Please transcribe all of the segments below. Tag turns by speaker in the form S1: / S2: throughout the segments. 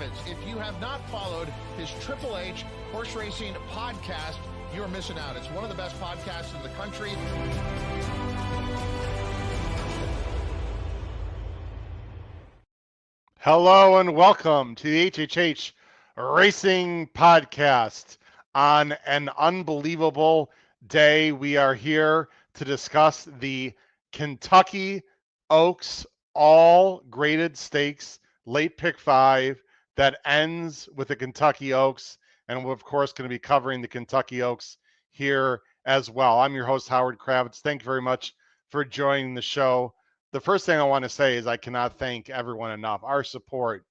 S1: is. If you have not followed his Triple H horse racing podcast, you're missing out. It's one of the best podcasts in the country.
S2: Hello and welcome to the HHH Racing Podcast. On an unbelievable day, we are here to discuss the Kentucky Oaks all graded stakes late pick 5 that ends with the Kentucky Oaks. And we're, of course, going to be covering the Kentucky Oaks here as well. I'm your host, Howard Kravitz. Thank you very much for joining the show. The first thing I want to say is I cannot thank everyone enough. Our support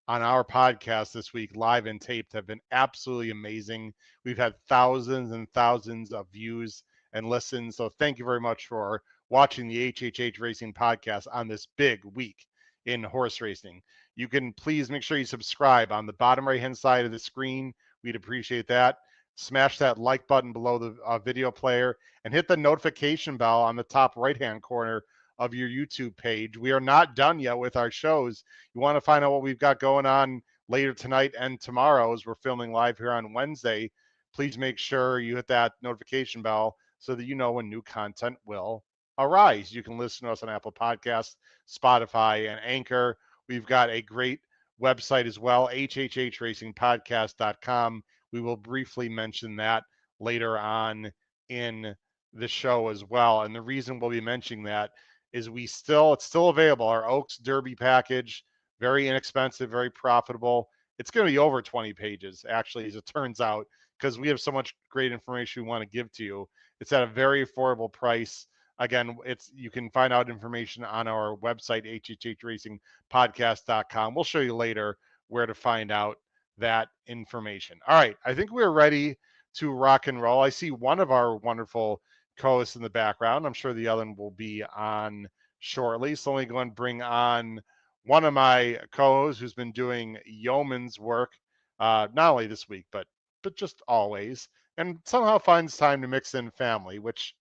S2: on our podcast this week, live and taped, have been absolutely amazing. We've had thousands and thousands of views and listens. So thank you very much for watching the HHH Racing Podcast on this big week in horse racing. You can please make sure you subscribe on the bottom right-hand side of the screen. We'd appreciate that. Smash that like button below the video player and hit the notification bell on the top right-hand corner of your YouTube page. We are not done yet with our shows. You want to find out what we've got going on later tonight and tomorrow as we're filming live here on Wednesday. Please make sure you hit that notification bell so that you know when new content will arise. You can listen to us on Apple Podcasts, Spotify, and Anchor. We've got a great website as well, hhhracingpodcast.com. We will briefly mention that later on in the show as well. And the reason we'll be mentioning that is it's still available. Our Oaks Derby package, very inexpensive, very profitable. It's going to be over 20 pages, actually, as it turns out, because we have so much great information we want to give to you. It's at a very affordable price. Again, you can find out information on our website, hhhracingpodcast.com. We'll show you later where to find out that information. All right, I think we're ready to rock and roll. I see one of our wonderful co-hosts in the background. I'm sure the other one will be on shortly. So let me go and bring on one of my co-hosts who's been doing yeoman's work, not only this week, but just always, and somehow finds time to mix in family, which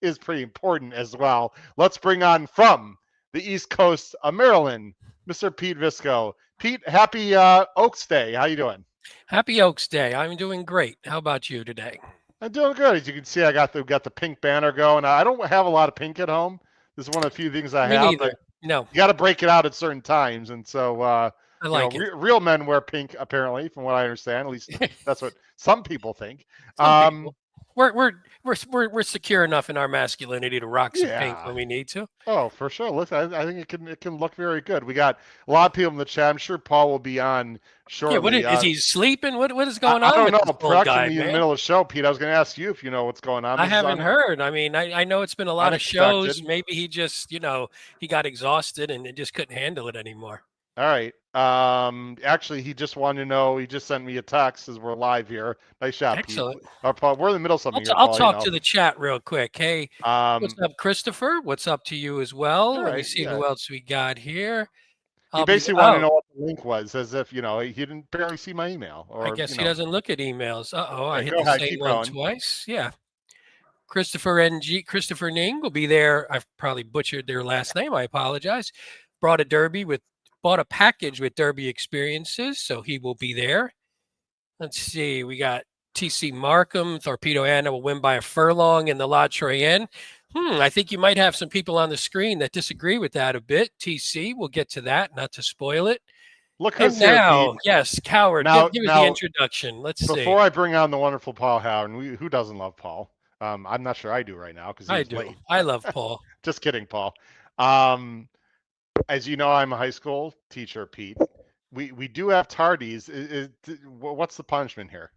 S2: is pretty important as well. Let's bring on from the East Coast of Maryland, Mr. Pete Visco. Pete, happy Oaks Day. How you doing?
S3: Happy Oaks Day. I'm doing great. How about you today?
S2: I'm doing good. As you can see, I got the pink banner going. I don't have a lot of pink at home. This is one of the few things I
S3: Me
S2: have.
S3: neither.
S2: But
S3: No.
S2: you got to break it out at certain times, and so
S3: I like it.
S2: real men wear pink, apparently, from what I understand. At least that's what some people think.
S3: Some people. We're secure enough in our masculinity to rock some pink when we need to.
S2: Oh, for sure. Look, I think it can look very good. We got a lot of people in the chat. I'm sure Paul will be on shortly.
S3: Yeah, is he sleeping? What is going on?
S2: I don't know.
S3: Production
S2: in the middle of the show, Pete. I was going to ask you if you know what's going on.
S3: I haven't heard. I mean, I know it's been a lot of shows. Maybe he just, he got exhausted and just couldn't handle it anymore.
S2: All right. Actually, he just wanted to know. He just sent me a text as we're live here. Nice shot,
S3: Excellent.
S2: Pete. Paul, we're in the middle of something.
S3: I'll talk to the chat real quick. Hey, what's up, Christopher? What's up to you as well? Let me see who else we got here.
S2: He basically wanted to know what the link was, as if he didn't barely see my email. Or
S3: I guess he doesn't look at emails. I hit
S2: the
S3: same one twice. Yeah. Christopher Ning will be there. I've probably butchered their last name. I apologize. Bought a package with Derby experiences, so he will be there. Let's see. We got TC Markham. Torpedo Anna will win by a furlong in the La Troyenne. I think you might have some people on the screen that disagree with that a bit. TC, we'll get to that, not to spoil it.
S2: Look who's here, Pete.
S3: Yes, Coward. Give us the introduction. Let's see.
S2: Before I bring on the wonderful Paul Howard, who doesn't love Paul? I'm not sure I do right now because I do. Late.
S3: I love Paul.
S2: Just kidding, Paul. As you know, I'm a high school teacher, Pete. We do have tardies. What's the punishment here?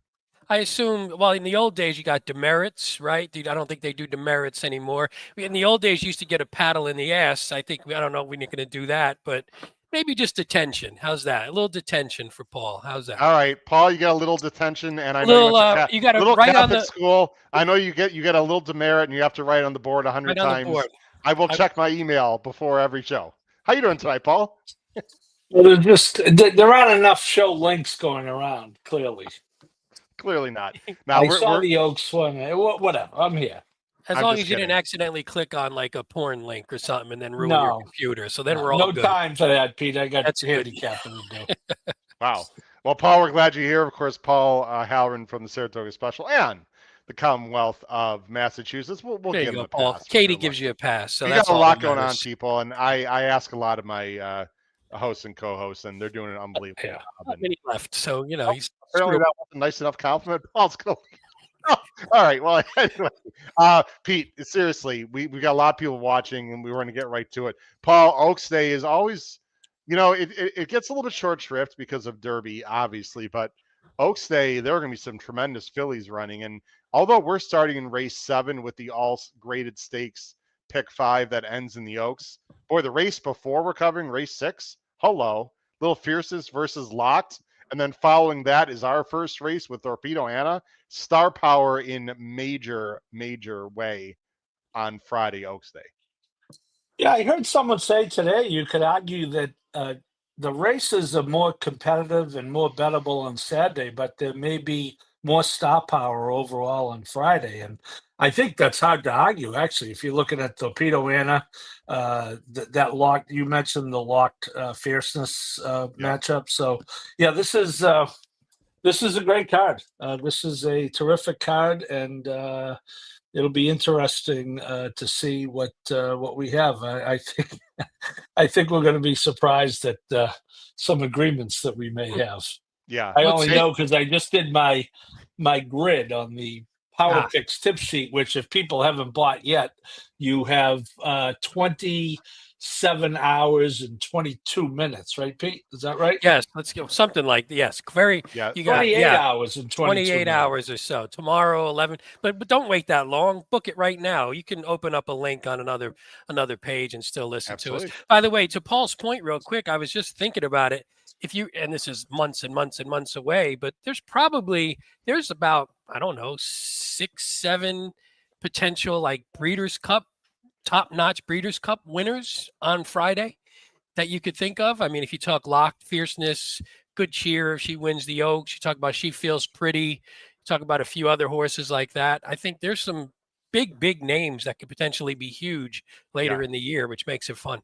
S3: I assume, well, in the old days, you got demerits, right? I don't think they do demerits anymore. In the old days, you used to get a paddle in the ass. I don't know if we're not going to do that, but maybe just detention. How's that? A little detention for Paul. How's that?
S2: All right, Paul, you got a little detention, and I know
S3: you got a
S2: little
S3: write
S2: Catholic
S3: on the
S2: school. I know you get a little demerit, and you have to write on the board 100 times. I will check my email before every show. How you doing tonight, Paul?
S4: Well, there aren't enough show links going around. Clearly
S2: not.
S4: Now I saw the Oaks one. Whatever. I'm here.
S3: As long as you didn't accidentally click on like a porn link or something and then ruin your computer. So then we're all
S4: no
S3: good.
S4: Time for that, Pete. I got handicapping to do.
S2: Wow. Well, Paul, we're glad you're here. Of course, Paul Halloran from the Saratoga Special and the Commonwealth of Massachusetts. We'll
S3: There you
S2: give him
S3: go,
S2: a
S3: Paul.
S2: pass for
S3: Katie
S2: sure.
S3: gives you a pass, so
S2: We got
S3: that's
S2: a
S3: all that
S2: lot going on,
S3: matters.
S2: people, and I ask a lot of my hosts and co-hosts, and they're doing an unbelievable
S4: Yeah.
S2: job.
S3: Not
S2: And
S3: many left, so he's
S2: apparently that wasn't a nice enough compliment. Paul's going. All right. Well, anyway, Pete, seriously, we got a lot of people watching, and we were going to get right to it. Paul, Oaks Day is always, it gets a little bit short shrift because of Derby, obviously, but Oaks Day, there are going to be some tremendous fillies running. And although we're starting in race 7 with the all graded stakes pick 5 that ends in the Oaks, boy, the race before we're covering, race 6, hello, Little Fiercest versus Locked. And then following that is our first race with Torpedo Anna. Star power in major way on Friday, Oaks Day.
S4: Yeah, I heard someone say today you could argue that the races are more competitive and more bettable on Saturday, but there may be more star power overall on Friday. And I think that's hard to argue, actually. If you're looking at Torpedo Anna, that locked, you mentioned the locked fierceness matchup. So, yeah, this is a great card. This is a terrific card, and it'll be interesting to see what we have. I think I think we're going to be surprised at some agreements that we may have.
S2: Yeah.
S4: I
S3: Let's
S4: only
S3: see.
S4: know because I just did my grid on the Power
S3: Ah.
S4: Picks tip sheet, which if people haven't bought yet, you have 27 hours and 22 minutes, right, Pete? Is that right?
S3: Yes, let's go something like yes. Very.
S2: Yeah.
S3: You got
S4: 28 hours and 22
S3: 28
S4: minutes.
S3: hours or so. Tomorrow 11. But don't wait that long. Book it right now. You can open up a link on another page and still listen to
S2: Absolutely.
S3: us. By the way, to Paul's point real quick, I was just thinking about it. If you and this is months and months and months away, but there's about I don't know 6, 7 potential like Breeders' Cup, top-notch Breeders' Cup winners on Friday that you could think of. I mean, if you talk locked fierceness, good cheer if she wins the Oaks. You talk about she feels pretty. You talk about a few other horses like that. I think there's some big names that could potentially be huge later in the year, which makes it fun.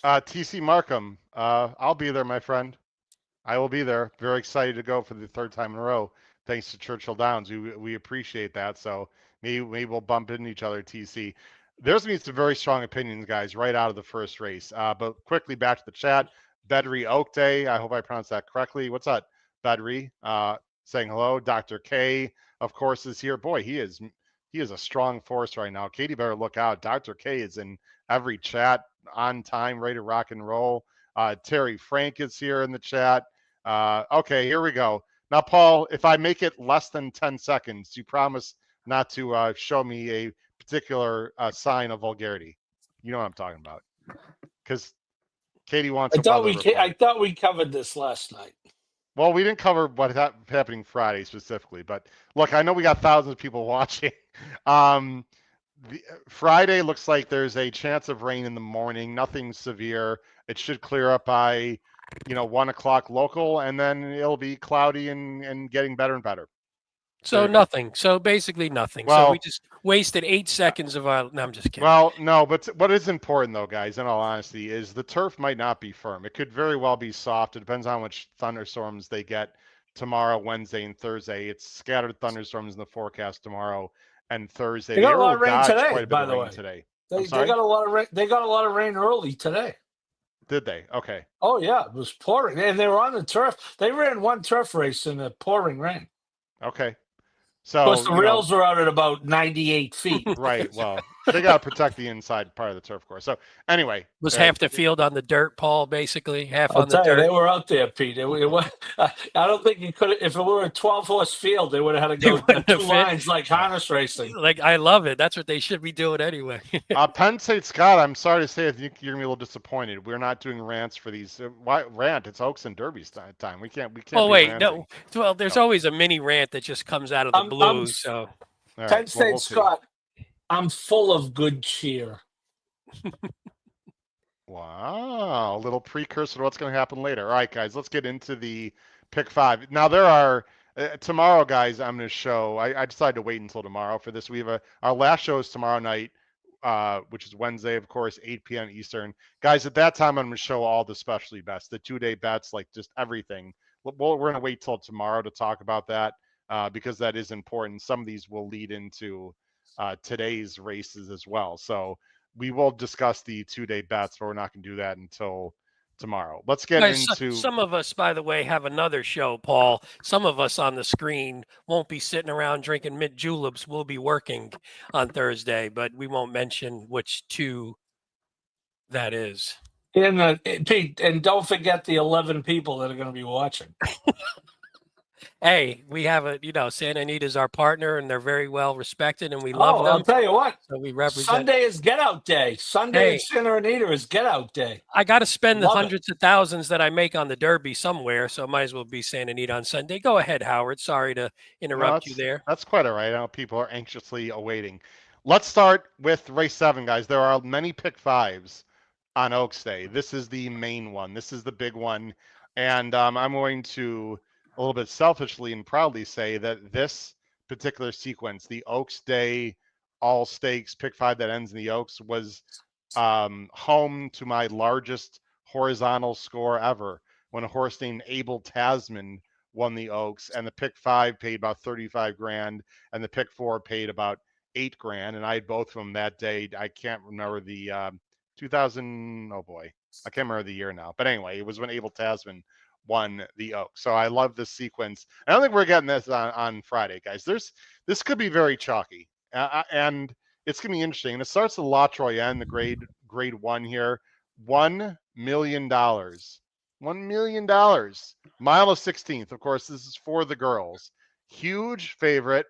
S2: TC Markham, I'll be there, my friend. I will be there. Very excited to go for the 3rd time in a row. Thanks to Churchill Downs. We appreciate that. So maybe we'll bump into each other, TC. There's been some very strong opinions, guys, right out of the first race. But quickly back to the chat. Bedri Oak Day. I hope I pronounced that correctly. What's up, Bedri? Saying hello. Dr. K, of course, is here. Boy, he is a strong force right now. Katie better look out. Dr. K is in every chat, on time, ready to rock and roll. Terry Frank is here in the chat. Okay, here we go. Now, Paul, if I make it less than 10 seconds, you promise not to show me a particular sign of vulgarity. You know what I'm talking about. Because Katie wants a weather report.
S4: I thought we covered this last night.
S2: Well, we didn't cover what happening Friday specifically, but look, I know we got thousands of people watching. Friday looks like there's a chance of rain in the morning, nothing severe. It should clear up by 1 o'clock local, and then it'll be cloudy and getting better and better.
S3: So nothing. So basically nothing.
S2: Well,
S3: so we just wasted 8 seconds of our. No, I'm just kidding.
S2: Well, no, but what is important though, guys, in all honesty, is the turf might not be firm. It could very well be soft. It depends on how much thunderstorms they get tomorrow, Wednesday, and Thursday. It's scattered thunderstorms in the forecast tomorrow and Thursday.
S4: They got a lot of rain today,
S2: quite a bit
S4: by
S2: of
S4: the
S2: rain
S4: way.
S2: today.
S4: They got a lot of rain. They got a lot of rain early today.
S2: Did they? Okay.
S4: Oh yeah, it was pouring, and they were on the turf. They ran one turf race in the pouring rain.
S2: Okay. So
S4: of course, the rails were out at about 98 feet.
S2: Right. Well, they got to protect the inside part of the turf course. So anyway,
S3: was half the field on the dirt, Paul? Basically, half
S4: I'll
S3: on the
S4: tell you,
S3: dirt.
S4: they were out there, Pete. I don't think you could. If it were a 12-horse field, they would have had to go 2 lines like harness racing.
S3: Like I love it. That's what they should be doing anyway.
S2: Penn State Scott, I'm sorry to say, I think you're gonna be a little disappointed. We're not doing rants for these. Why rant? It's Oaks and Derby's time. We can't.
S3: Oh wait,
S2: ranting.
S3: no. Well, there's always a mini rant that just comes out of the blue. So
S4: Penn State Scott, I'm full of good cheer.
S2: Wow, a little precursor to what's going to happen later. All right, guys, let's get into the pick 5. Now there are tomorrow, guys. I'm going to show. I decided to wait until tomorrow for this. We have our last show is tomorrow night, which is Wednesday, of course, 8 p.m. Eastern. Guys, at that time, I'm going to show all the specialty bets, the 2-day bets, like just everything. we're going to wait till tomorrow to talk about that because that is important. Some of these will lead into today's races as well. So we will discuss the 2-day bets, but we're not going to do that until tomorrow. Let's get into
S3: some of us, by the way, have another show, Paul. Some of us on the screen won't be sitting around drinking mint juleps. We'll be working on Thursday, but we won't mention which two that is.
S4: Pete, and don't forget the 11 people that are going to be watching.
S3: Hey, we have Santa Anita's our partner, and they're very well respected, and we love them.
S4: I'll tell you what.
S3: So we represent.
S4: Sunday is Get Out Day. Sunday at Santa Anita is Get Out Day.
S3: I got to spend the hundreds of thousands that I make on the Derby somewhere, so it might as well be Santa Anita on Sunday. Go ahead, Howard. Sorry to interrupt you there.
S2: That's quite all right. I know people are anxiously awaiting. Let's start with race 7, guys. There are many pick 5s on Oaks Day. This is the main one. This is the big one. And I'm going to a little bit selfishly and proudly say that this particular sequence, the Oaks Day all stakes pick 5 that ends in the Oaks, was home to my largest horizontal score ever when a horse named Abel Tasman won the Oaks, and the pick 5 paid about 35 grand and the pick 4 paid about 8 grand. And I had both of them that day. I can't remember the 2000. Oh boy, I can't remember the year now. But anyway, it was when Abel Tasman won the Oaks. So I love this sequence. I don't think we're getting this on Friday, guys. This could be very chalky, and it's gonna be interesting. And it starts at La Troyenne, the grade 1 here. $1 million. $1 million. Mile of 16th. Of course, this is for the girls. Huge favorite.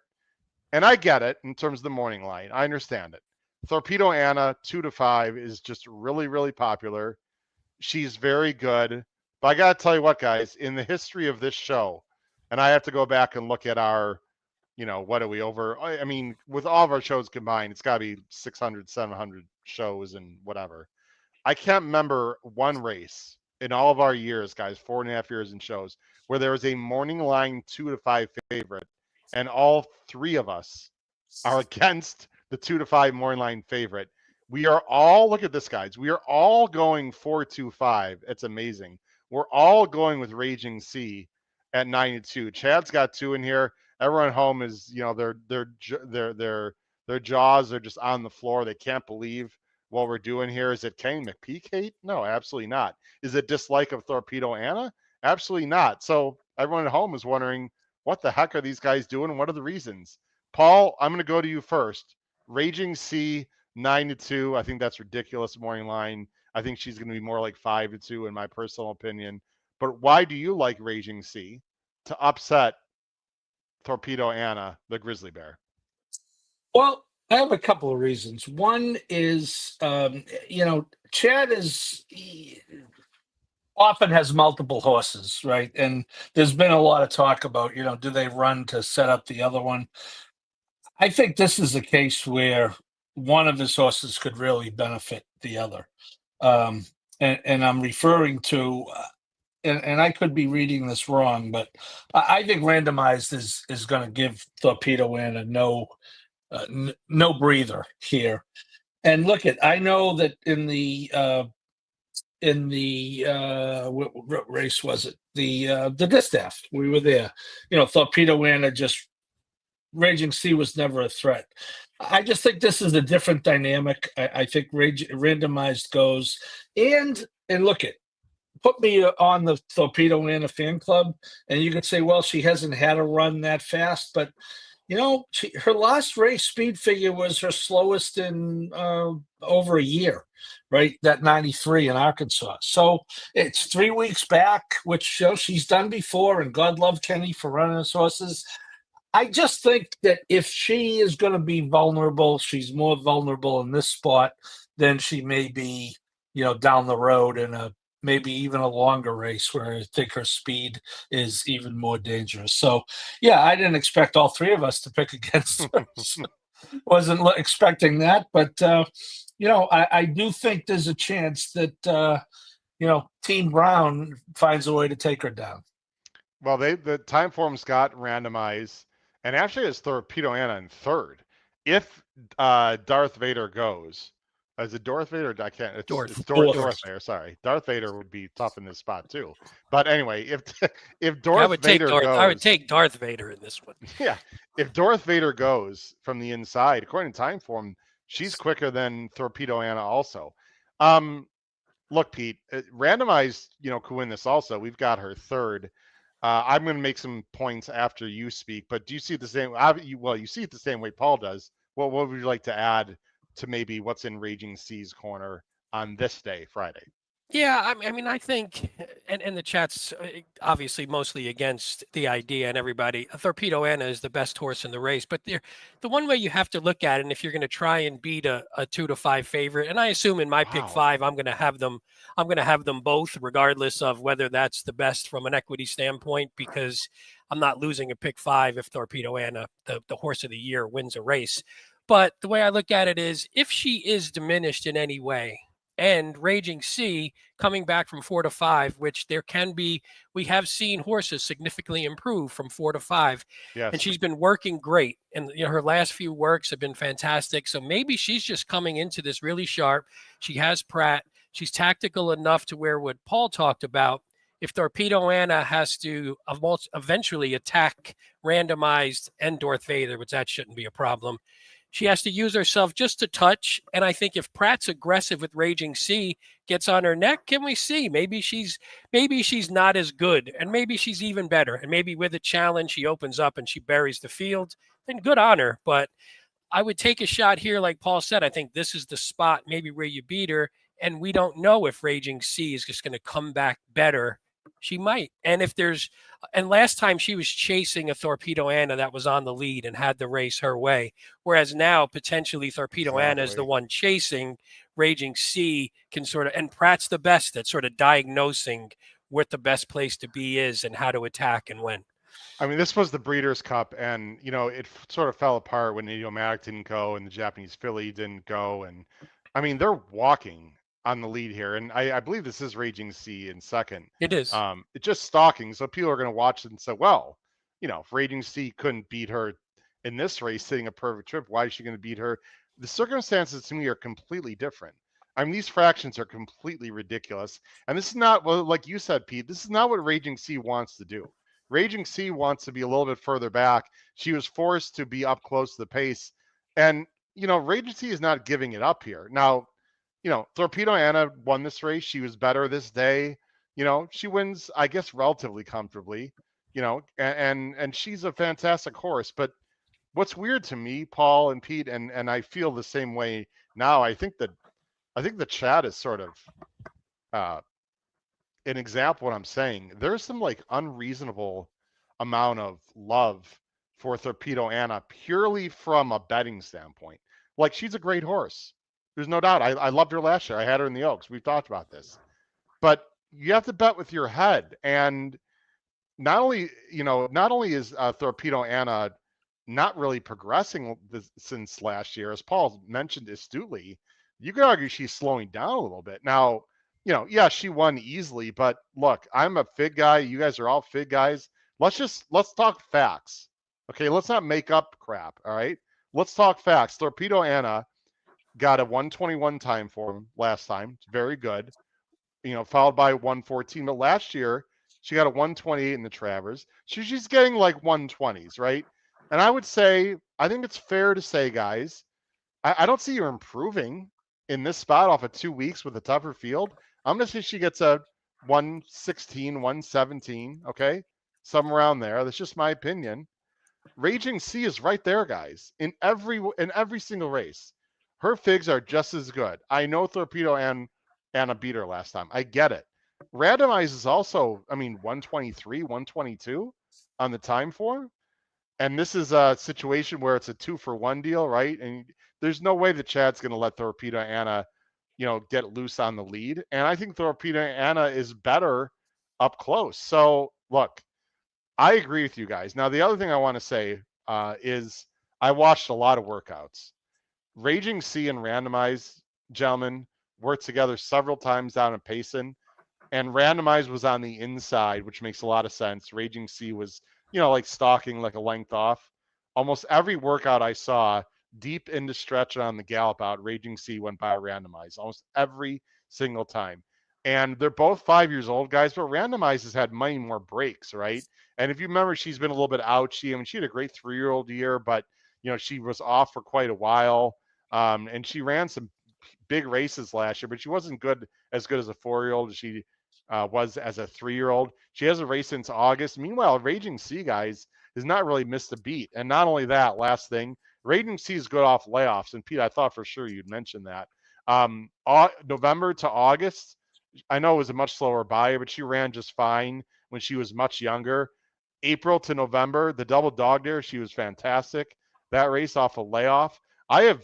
S2: And I get it in terms of the morning line. I understand it. Torpedo Anna, 2-5, is just really, really popular. She's very good. But I got to tell you what, guys, in the history of this show, and I have to go back and look at our, what are we over? I mean, with all of our shows combined, it's got to be 600, 700 shows and whatever. I can't remember one race in all of our years, guys, 4.5 years in shows, where there was a morning line 2-5 favorite, and all three of us are against the 2-5 morning line favorite. We are all, look at this, guys. We are all going 4-2-5. It's amazing. We're all going with Raging Sea at 9-2. Chad's got 2 in here. Everyone at home is, their jaws are just on the floor. They can't believe what we're doing here. Is it Kenny McPeak hate? No, absolutely not. Is it dislike of Torpedo Anna? Absolutely not. So everyone at home is wondering, what the heck are these guys doing? What are the reasons? Paul, I'm going to go to you first. Raging Sea, 9-2. I think that's ridiculous morning line. I think she's going to be more like 5-2 in my personal opinion. But why do you like Raging Sea to upset Torpedo Anna, the Grizzly Bear?
S4: Well, I have a couple of reasons. One is, Chad often has multiple horses, right? And there's been a lot of talk about, do they run to set up the other one? I think this is a case where one of his horses could really benefit the other. And I'm referring to, and I could be reading this wrong, but I think randomized is going to give Torpedo Anna no breather here. And look I know that in the what race was it? The distaff, we were there. Torpedo Anna just Raging Sea was never a threat. I just think this is a different dynamic. I think randomized goes and put me on the Torpedo Anna fan club, and you could say, well, she hasn't had a run that fast, but her last race speed figure was her slowest in over a year, right? That 93 in Arkansas. So it's 3 weeks back, which she's done before, and God love Kenny for running his horses. I just think that if she is going to be vulnerable, she's more vulnerable in this spot than she may be, down the road in maybe even a longer race where I think her speed is even more dangerous. So, yeah, I didn't expect all three of us to pick against her. Wasn't expecting that. But, I do think there's a chance that, Team Brown finds a way to take her down.
S2: Well, the time forms got randomized, and actually it's Torpedo Anna in third. If Darth Vader goes, Is it Darth Vader? I can't. It's
S4: Dorf.
S2: Darth Vader. Sorry, Darth Vader would be tough in this spot too. But anyway, if
S3: I
S2: Darth
S3: would take
S2: Vader
S3: Darth. I would
S2: goes,
S3: take Darth Vader in this one.
S2: yeah, if Darth Vader goes from the inside, according to time form, she's quicker than Torpedo Anna also. Um, Look, Pete, randomized, could win this also. We've got her third. I'm going to make some points after you speak, but do you see it the same? Well, you see it the same way Paul does. What would you like to add to maybe what's in Raging C's corner on this day, Friday?
S3: Yeah, I mean, I think, and the chat's obviously mostly against the idea, and everybody, Torpedo Anna is the best horse in the race. But the one way you have to look at it, and if you're going to try and beat a 2-5 favorite, and I assume in my pick
S2: Wow.
S3: 5, I'm going to have them both, regardless of whether that's the best from an equity standpoint, because I'm not losing a pick 5 if Torpedo Anna, the horse of the year, wins a race. But the way I look at it is, if she is diminished in any way, and Raging C coming back from 4 to 5, which we have seen horses significantly improve from 4 to 5.
S2: Yes.
S3: And she's been working great. And her last few works have been fantastic. So maybe she's just coming into this really sharp. She has Pratt. She's tactical enough to where what Paul talked about, if Torpedo Anna has to eventually attack randomized and Darth Vader, which that shouldn't be a problem, she has to use herself just a touch. And I think if Pratt's aggressive with Raging C, gets on her neck, can we see? Maybe she's not as good, and maybe she's even better. And maybe with a challenge, she opens up and she buries the field. Then good on her. But I would take a shot here, like Paul said. I think this is the spot maybe where you beat her. And we don't know if Raging C is just going to come back better. She might. And last time she was chasing a Torpedo Anna that was on the lead and had the race her way. Whereas now, potentially, Torpedo Anna is the one chasing. Raging C can and Pratt's the best at sort of diagnosing what the best place to be is and how to attack and when.
S2: I mean, this was the Breeders' Cup, and, it sort of fell apart when Idiomatic didn't go and the Japanese filly didn't go. And, I mean, they're walking on the lead here, and I believe this is Raging C in second.
S3: It is.
S2: It's just stalking, so people are going to watch it and say, well, if Raging C couldn't beat her in this race, sitting a perfect trip, why is she going to beat her? The circumstances to me are completely different. I mean, these fractions are completely ridiculous, and this is not, well, like you said, Pete, this is not what Raging C wants to do. Raging C wants to be a little bit further back. She was forced to be up close to the pace, and Raging C is not giving it up here. Now, Torpedo Anna won this race. She was better this day. She wins, I guess, relatively comfortably, and she's a fantastic horse. But what's weird to me, Paul and Pete, and I feel the same way now, I think the chat is sort of an example of what I'm saying. There's some like unreasonable amount of love for Torpedo Anna purely from a betting standpoint. Like, she's a great horse. There's no doubt. I loved her last year. I had her in the Oaks. We've talked about this. But you have to bet with your head. And not only is Torpedo Anna not really progressing since last year, as Paul mentioned astutely, you could argue she's slowing down a little bit. Now, yeah, she won easily, but look, I'm a FIG guy. You guys are all FIG guys. Let's talk facts. Okay, let's not make up crap, all right? Let's talk facts. Torpedo Anna got a 121 time form last time. It's very good. Followed by 114. But last year, she got a 128 in the Travers. She's getting like 120s, right? And I would say, I think it's fair to say, guys, I don't see her improving in this spot off of 2 weeks with a tougher field. I'm going to say she gets a 116, 117, okay? Somewhere around there. That's just my opinion. Raging C is right there, guys, in every single race. Her figs are just as good. I know Torpedo Anna beat her last time. I get it. Randomize is also, 123, 122 on the time form. And this is a situation where it's a 2-for-1 deal, right? And there's no way the Chad's going to let Torpedo Anna, get loose on the lead. And I think Torpedo Anna is better up close. So, look, I agree with you guys. Now, the other thing I want to say is I watched a lot of workouts. Raging C and Randomize, gentlemen, worked together several times down in Payson. And Randomize was on the inside, which makes a lot of sense. Raging C was, like stalking like a length off. Almost every workout I saw, deep into stretch on the gallop out, Raging Sea went by randomized almost every single time. And they're both 5 years old, guys, but randomized has had many more breaks, right? And if you remember, she's been a little bit ouchy. I mean, she had a great 3-year-old year, but she was off for quite a while. And she ran some big races last year, but she wasn't as good as a 4-year-old as she was as a 3-year-old. She hasn't raced since August. Meanwhile, Raging Sea, guys, has not really missed a beat. And not only that, last thing, Raging Sea is good off layoffs. And Pete, I thought for sure you'd mention that. November to August, I know it was a much slower buyer, but she ran just fine when she was much younger. April to November, the double dog there, she was fantastic. That race off a layoff. I don't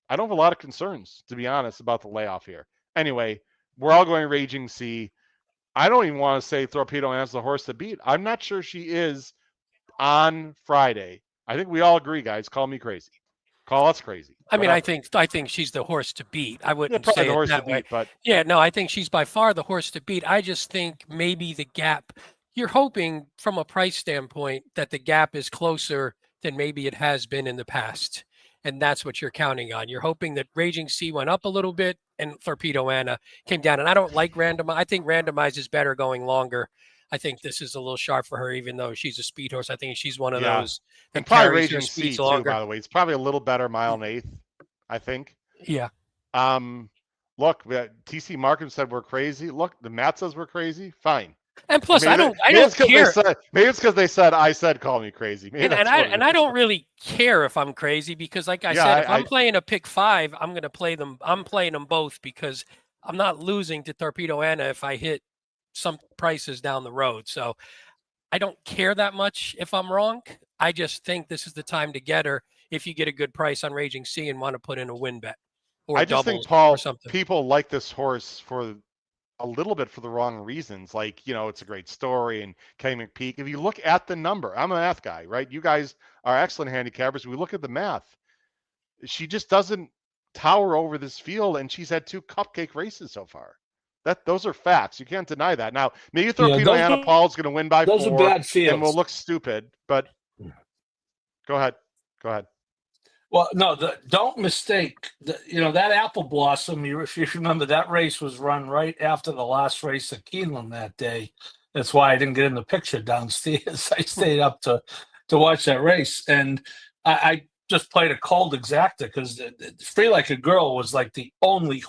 S2: have a lot of concerns, to be honest, about the layoff here. Anyway, we're all going Raging Sea. I don't even want to say Torpedo Anna's the horse to beat. I'm not sure she is on Friday. I think we all agree, guys. Call me crazy. Call us crazy.
S3: I mean,
S2: Whatever.
S3: I think she's the horse to beat. I
S2: Yeah,
S3: wouldn't
S2: probably
S3: say
S2: the
S3: it
S2: horse to
S3: that way.
S2: beat, but
S3: Yeah, no, I think she's by far the horse to beat. I just think maybe the gap, you're hoping from a price standpoint that the gap is closer than maybe it has been in the past. And that's what you're counting on. You're hoping that Raging Sea went up a little bit and Torpedo Anna came down. And I don't like randomize. I think randomize is better going longer. I think this is a little sharp for her, even though she's a speed horse. I think she's one of
S2: yeah.
S3: those
S2: And
S3: that
S2: probably
S3: carries her
S2: Raging Sea
S3: speeds
S2: too,
S3: longer.
S2: by the way. It's probably a little better mile and eighth, I think.
S3: Yeah.
S2: Look, TC Markham said we're crazy. Look, the Matt says we're crazy. Fine.
S3: And plus,
S2: maybe
S3: I don't care.
S2: Maybe it's because they said I said call me crazy. Maybe
S3: I don't really care if I'm crazy because, like I said, if I'm playing a pick 5, I'm going to play them. I'm playing them both because I'm not losing to Torpedo Anna if I hit some prices down the road. So I don't care that much if I'm wrong. I just think this is the time to get her if you get a good price on Raging Sea and want to put in a win bet or
S2: I just think,
S3: doubles
S2: Paul,
S3: or something.
S2: people like this horse for a little bit for the wrong reasons. Like, it's a great story and Kenny McPeak. If you look at the number, I'm a math guy, right? You guys are excellent handicappers. We look at the math. She just doesn't tower over this field, and she's had 2 cupcake races so far. Those are facts. You can't deny that. Now, maybe Torpedo Anna Paul's going to win by 4,
S4: those are bad fields,
S2: and we'll look stupid. But go ahead.
S4: Well, no, don't mistake. That Apple Blossom. If you remember, that race was run right after the last race at Keeneland that day. That's why I didn't get in the picture downstairs. I stayed up to watch that race, and I just played a cold exacta because Free Like a Girl was like the only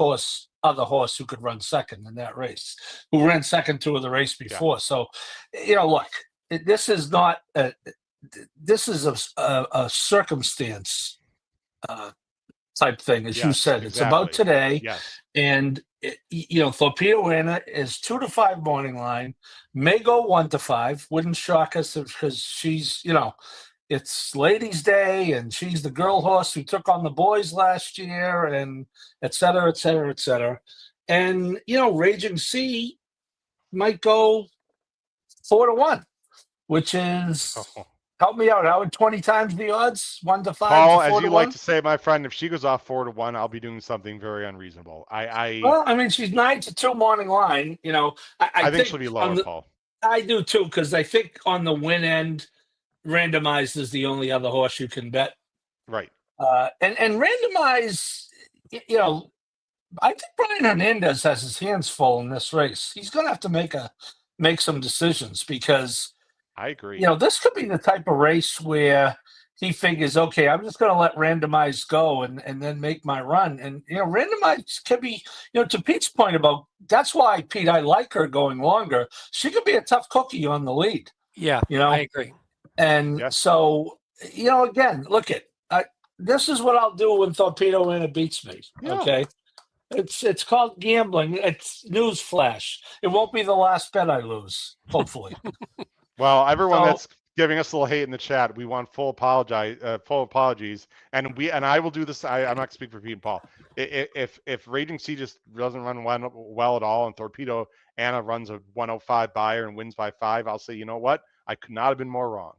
S4: other horse who could run second in that race, who ran second to the race before. Yeah. So, look, this is not this is a circumstance type thing, as you said.
S2: Exactly.
S4: It's about today.
S2: Yes.
S4: And Torpedo Anna is 2 to 5 morning line, may go 1 to 5. Wouldn't shock us because she's it's ladies' day and she's the girl horse who took on the boys last year, and et cetera, et cetera, et cetera. And Raging Sea might go 4 to 1, which is help me out, Howard, 20 times the odds, 1 to 5.
S2: Paul,
S4: to 4
S2: as you
S4: to
S2: like
S4: 1?
S2: to say, my friend, if she goes off 4 to 1, I'll be doing something very unreasonable.
S4: Well, I mean, she's 9 to 2 morning line. I
S2: think she'll be lower, Paul.
S4: I do too, because I think on the win end, randomized is the only other horse you can bet.
S2: Right.
S4: And randomize, I think Brian Hernandez has his hands full in this race. He's going to have to make some decisions because
S2: I agree.
S4: This could be the type of race where he figures, okay, I'm just going to let randomize go and then make my run. And, randomize could be, to Pete's point about, that's why, Pete, I like her going longer. She could be a tough cookie on the lead.
S3: Yeah, I agree.
S4: And so, again, look this is what I'll do when Torpedo Anna beats me.
S2: Yeah.
S4: Okay. It's called gambling. It's news flash. It won't be the last bet I lose, hopefully.
S2: Well, everyone that's giving us a little hate in the chat, we want full apologies, and I will do this. I'm not speaking for Pete and Paul. If Raging Sea just doesn't run well at all, and Torpedo Anna runs a 105 buyer and wins by 5, I'll say, you know what? I could not have been more wrong.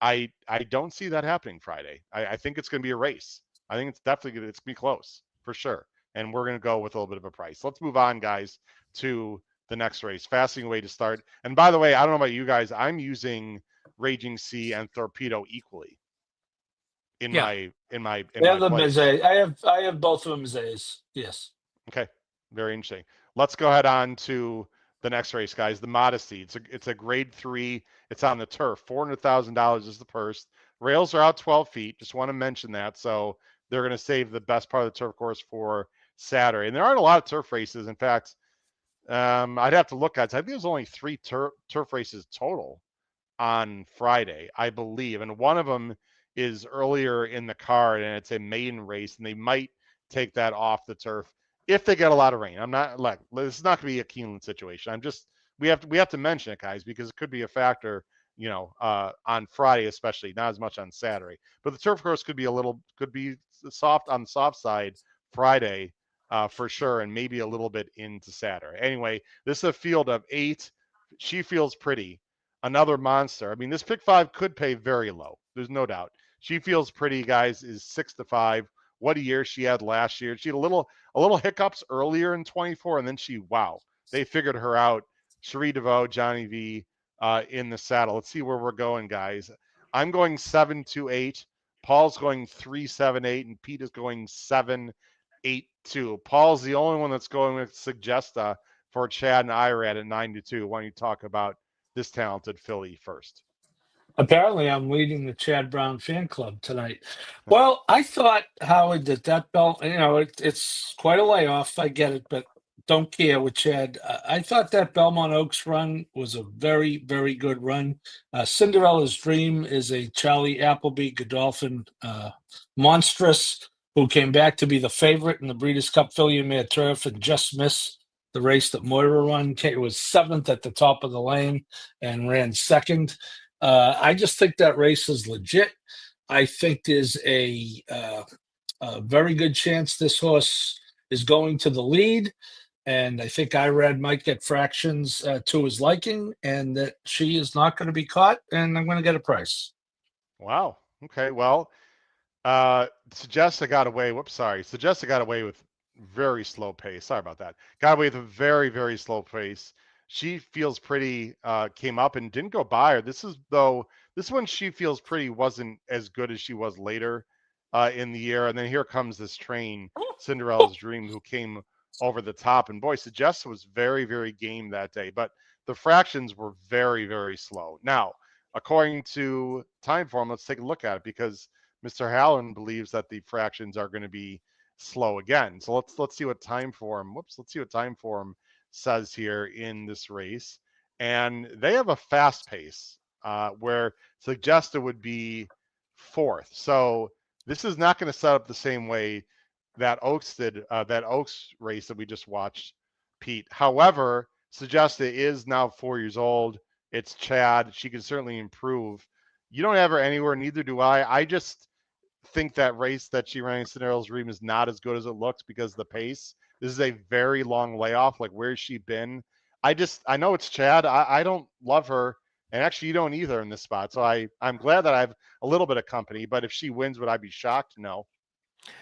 S2: I don't see that happening Friday. I think it's going to be a race. I think it's definitely going to be close for sure, and we're going to go with a little bit of a price. Let's move on, guys, to the next race. Fascinating way to start. And by the way, I don't know about you guys, I'm using Raging Sea and Torpedo equally. in
S3: Yeah.
S2: my
S4: They're the
S2: place.
S4: A's. I have both of them as A's. Yes.
S2: Okay, very interesting. Let's go ahead on to the next race, guys. The Modesty. It's a grade 3. It's on the turf. $400,000 is the purse. Rails are out 12 feet. Just want to mention that. So they're going to save the best part of the turf course for Saturday. And there aren't a lot of turf races. In fact, I'd have to look at it. I think there's only 3 turf races total on Friday, I believe. And one of them is earlier in the card, and it's a maiden race, and they might take that off the turf if they get a lot of rain. I'm not like this is not going to be a Keeneland situation. I'm just we have to mention it, guys, because it could be a factor. On Friday especially, not as much on Saturday. But the turf course could be soft on the soft side Friday for sure, and maybe a little bit into Saturday. Anyway, this is a field of 8. She Feels Pretty, another monster. I mean, this pick 5 could pay very low. There's no doubt. She Feels Pretty, guys, is 6-5. What a year she had last year. She had a little hiccups earlier in 24, and then they figured her out. Cherie DeVoe, Johnny V, in the saddle. Let's see where we're going, guys. I'm going 7-8. Paul's going 3-7-8, and Pete is going 7-8-2. Paul's the only one that's going with Suggesta for Chad and Irad at 9-2. Why don't you talk about this talented filly first?
S4: Apparently, I'm leading the Chad Brown fan club tonight. Well, I thought, Howard, that belt, it's quite a layoff. I get it, but don't care with Chad. I thought that Belmont Oaks run was a very, very good run. Cinderella's Dream is a Charlie Appleby Godolphin monstrous who came back to be the favorite in the Breeders' Cup Filly Mare Turf and just missed the race that Moira run. It was 7th at the top of the lane and ran 2nd. I just think that race is legit. I think there's a very good chance this horse is going to the lead. And I think Irad might get fractions to his liking, and that she is not going to be caught, and I'm going to get a price.
S2: Wow. Okay. Well, Suggesta got away. Suggesta got away with very slow pace. Sorry about that. Got away with a very, very slow pace. She Feels Pretty came up and didn't go by her. This one She Feels Pretty wasn't as good as she was later in the year. And then here comes this train, Cinderella's Dream, who came over the top. And boy, Suggesta was very, very game that day. But the fractions were very, very slow. Now, according to Timeform, let's take a look at it because Mr. Hallen believes that the fractions are going to be slow again. So let's see what Timeform. Let's see what Timeform says here in this race. And they have a fast pace where Suggesta would be 4th. So this is not going to set up the same way that Oaks did, that Oaks race that we just watched, Pete. However, Suggesta is now 4 years old. It's Chad. She can certainly improve. You don't have her anywhere, neither do I. I just think that race that she ran in Cinderella's Dream is not as good as it looks because of the pace. This is a very long layoff. Like, where's she been? I know it's Chad. I don't love her. And actually, you don't either in this spot. So I'm glad that I have a little bit of company. But if she wins, would I be shocked? No.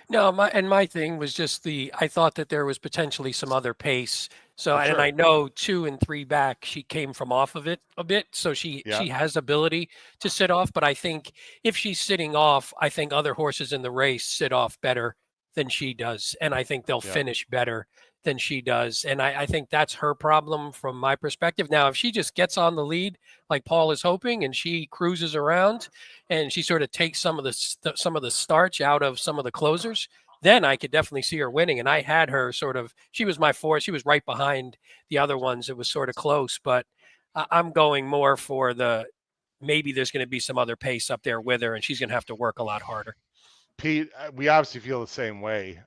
S3: No, my thing was just I thought that there was potentially some other pace. So,
S2: For
S3: and
S2: sure.
S3: I know 2 and 3 back, she came from off of it a bit. So she has ability to sit off. But I think if she's sitting off, I think other horses in the race sit off better than she does. And I think they'll finish better than she does. And I think that's her problem from my perspective. Now, if she just gets on the lead like Paul is hoping and she cruises around and she sort of takes some of the starch out of some of the closers, then I could definitely see her winning. And I had her she was my 4th. She was right behind the other ones. It was sort of close, but I'm going more for maybe there's going to be some other pace up there with her and she's going to have to work a lot harder.
S2: Pete, we obviously feel the same way.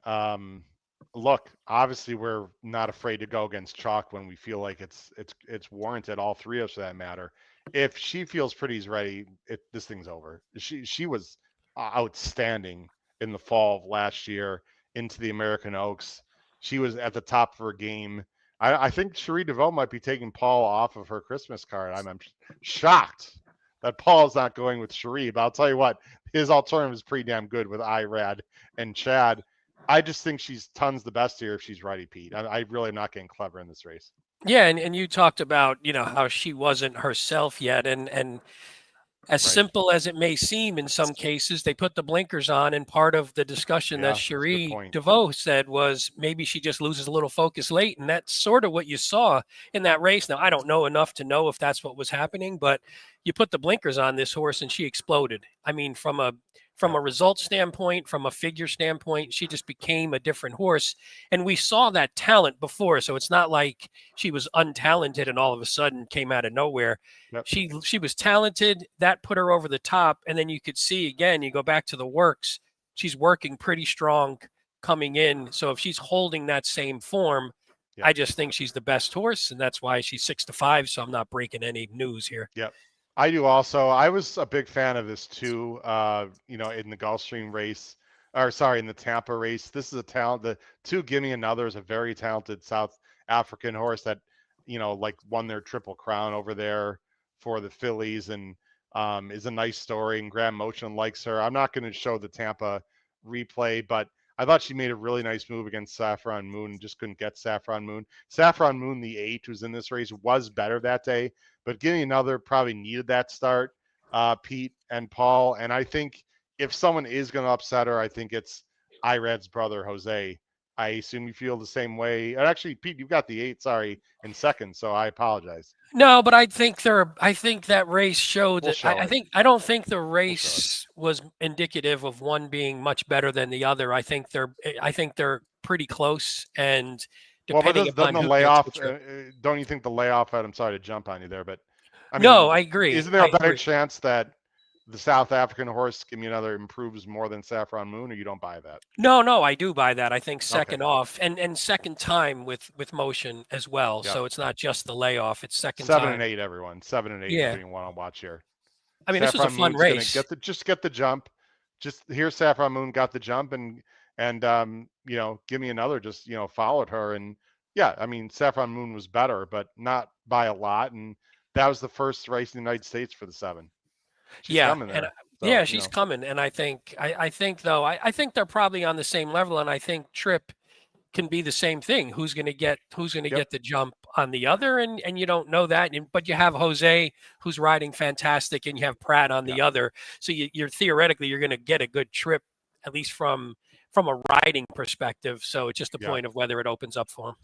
S2: Look, obviously we're not afraid to go against chalk when we feel like it's warranted. All 3 of us, for that matter. If She Feels Pretty's ready, this thing's over. She was outstanding in the fall of last year into the American Oaks. She was at the top of her game. I think Cherie DeVoe might be taking Paul off of her Christmas card. I'm shocked that Paul's not going with Cherie, but I'll tell you what, his alternative is pretty damn good with Irad and Chad. I just think she's tons the best here if she's ready, Pete. I really am not getting clever in this race.
S3: Yeah, and you talked about, how she wasn't herself yet. And As
S2: Right.
S3: simple as it may seem in some cases, they put the blinkers on, and part of the discussion
S2: Yeah,
S3: that
S2: that's a good
S3: Cherie
S2: point.
S3: DeVoe said was maybe she just loses a little focus late, and that's sort of what you saw in that race. Now, I don't know enough to know if that's what was happening, but you put the blinkers on this horse, and she exploded. I mean, from a result standpoint, from a figure standpoint, she just became a different horse, and we saw that talent before. So it's not like she was untalented and all of a sudden came out of nowhere.
S2: Yep.
S3: She was talented. That put her over the top. And then you could see again, you go back to the works, she's working pretty strong coming in. So if she's holding that same form,
S2: Yep.
S3: I just think she's the best horse, and that's why she's 6-5. So I'm not breaking any news here.
S2: Yep. I do also. I was a big fan of this too. In the Gulfstream race, or sorry, in the Tampa race. This is a talent. The two Gimme Another is a very talented South African horse that, like won their Triple Crown over there for the Phillies, and is a nice story. And Graham Motion likes her. I'm not going to show the Tampa replay, but I thought she made a really nice move against Saffron Moon. Just couldn't get Saffron Moon. Saffron Moon, the 8, who's in this race, was better that day, but Gimme Another probably needed that start, Pete and Paul. And I think if someone is going to upset her, I think it's Irad's brother, Jose. I assume you feel the same way. And actually, Pete, you've got the 8, in second, so I apologize.
S3: No, but I think that race showed
S2: We'll
S3: that.
S2: show it.
S3: I don't think the race was indicative of one being much better than the other. I think they're pretty close, and depending
S2: Doesn't
S3: upon
S2: the
S3: who
S2: layoff?
S3: gets which.
S2: Don't you think the layoff had? I'm sorry to jump on you there, but I mean,
S3: No, I agree.
S2: Isn't there a
S3: I
S2: better
S3: agree.
S2: chance that the South African horse, Gimme Another, improves more than Saffron Moon, or you don't buy that?
S3: No, I do buy that. I think
S2: Okay.
S3: second off and second time with motion as well.
S2: Yeah.
S3: So it's not just the layoff; it's second
S2: 7
S3: time.
S2: and 8, everyone. 7 and 8
S3: Yeah.
S2: being one on watch here.
S3: I mean,
S2: Saffron
S3: this was a fun
S2: Moon's
S3: race.
S2: Gonna get the jump. Just here, Saffron Moon got the jump, and Gimme Another just followed her, and yeah, I mean Saffron Moon was better, but not by a lot, and that was the first race in the United States for the 7. She's coming there.
S3: And she's coming, and I think they're probably on the same level, and I think Tripp can be the same thing. Who's going to get the jump on the other, and you don't know that, but you have Jose who's riding fantastic, and you have Pratt on the other, so you're theoretically you're going to get a good Tripp, at least from a riding perspective. So it's just a point of whether it opens up for him.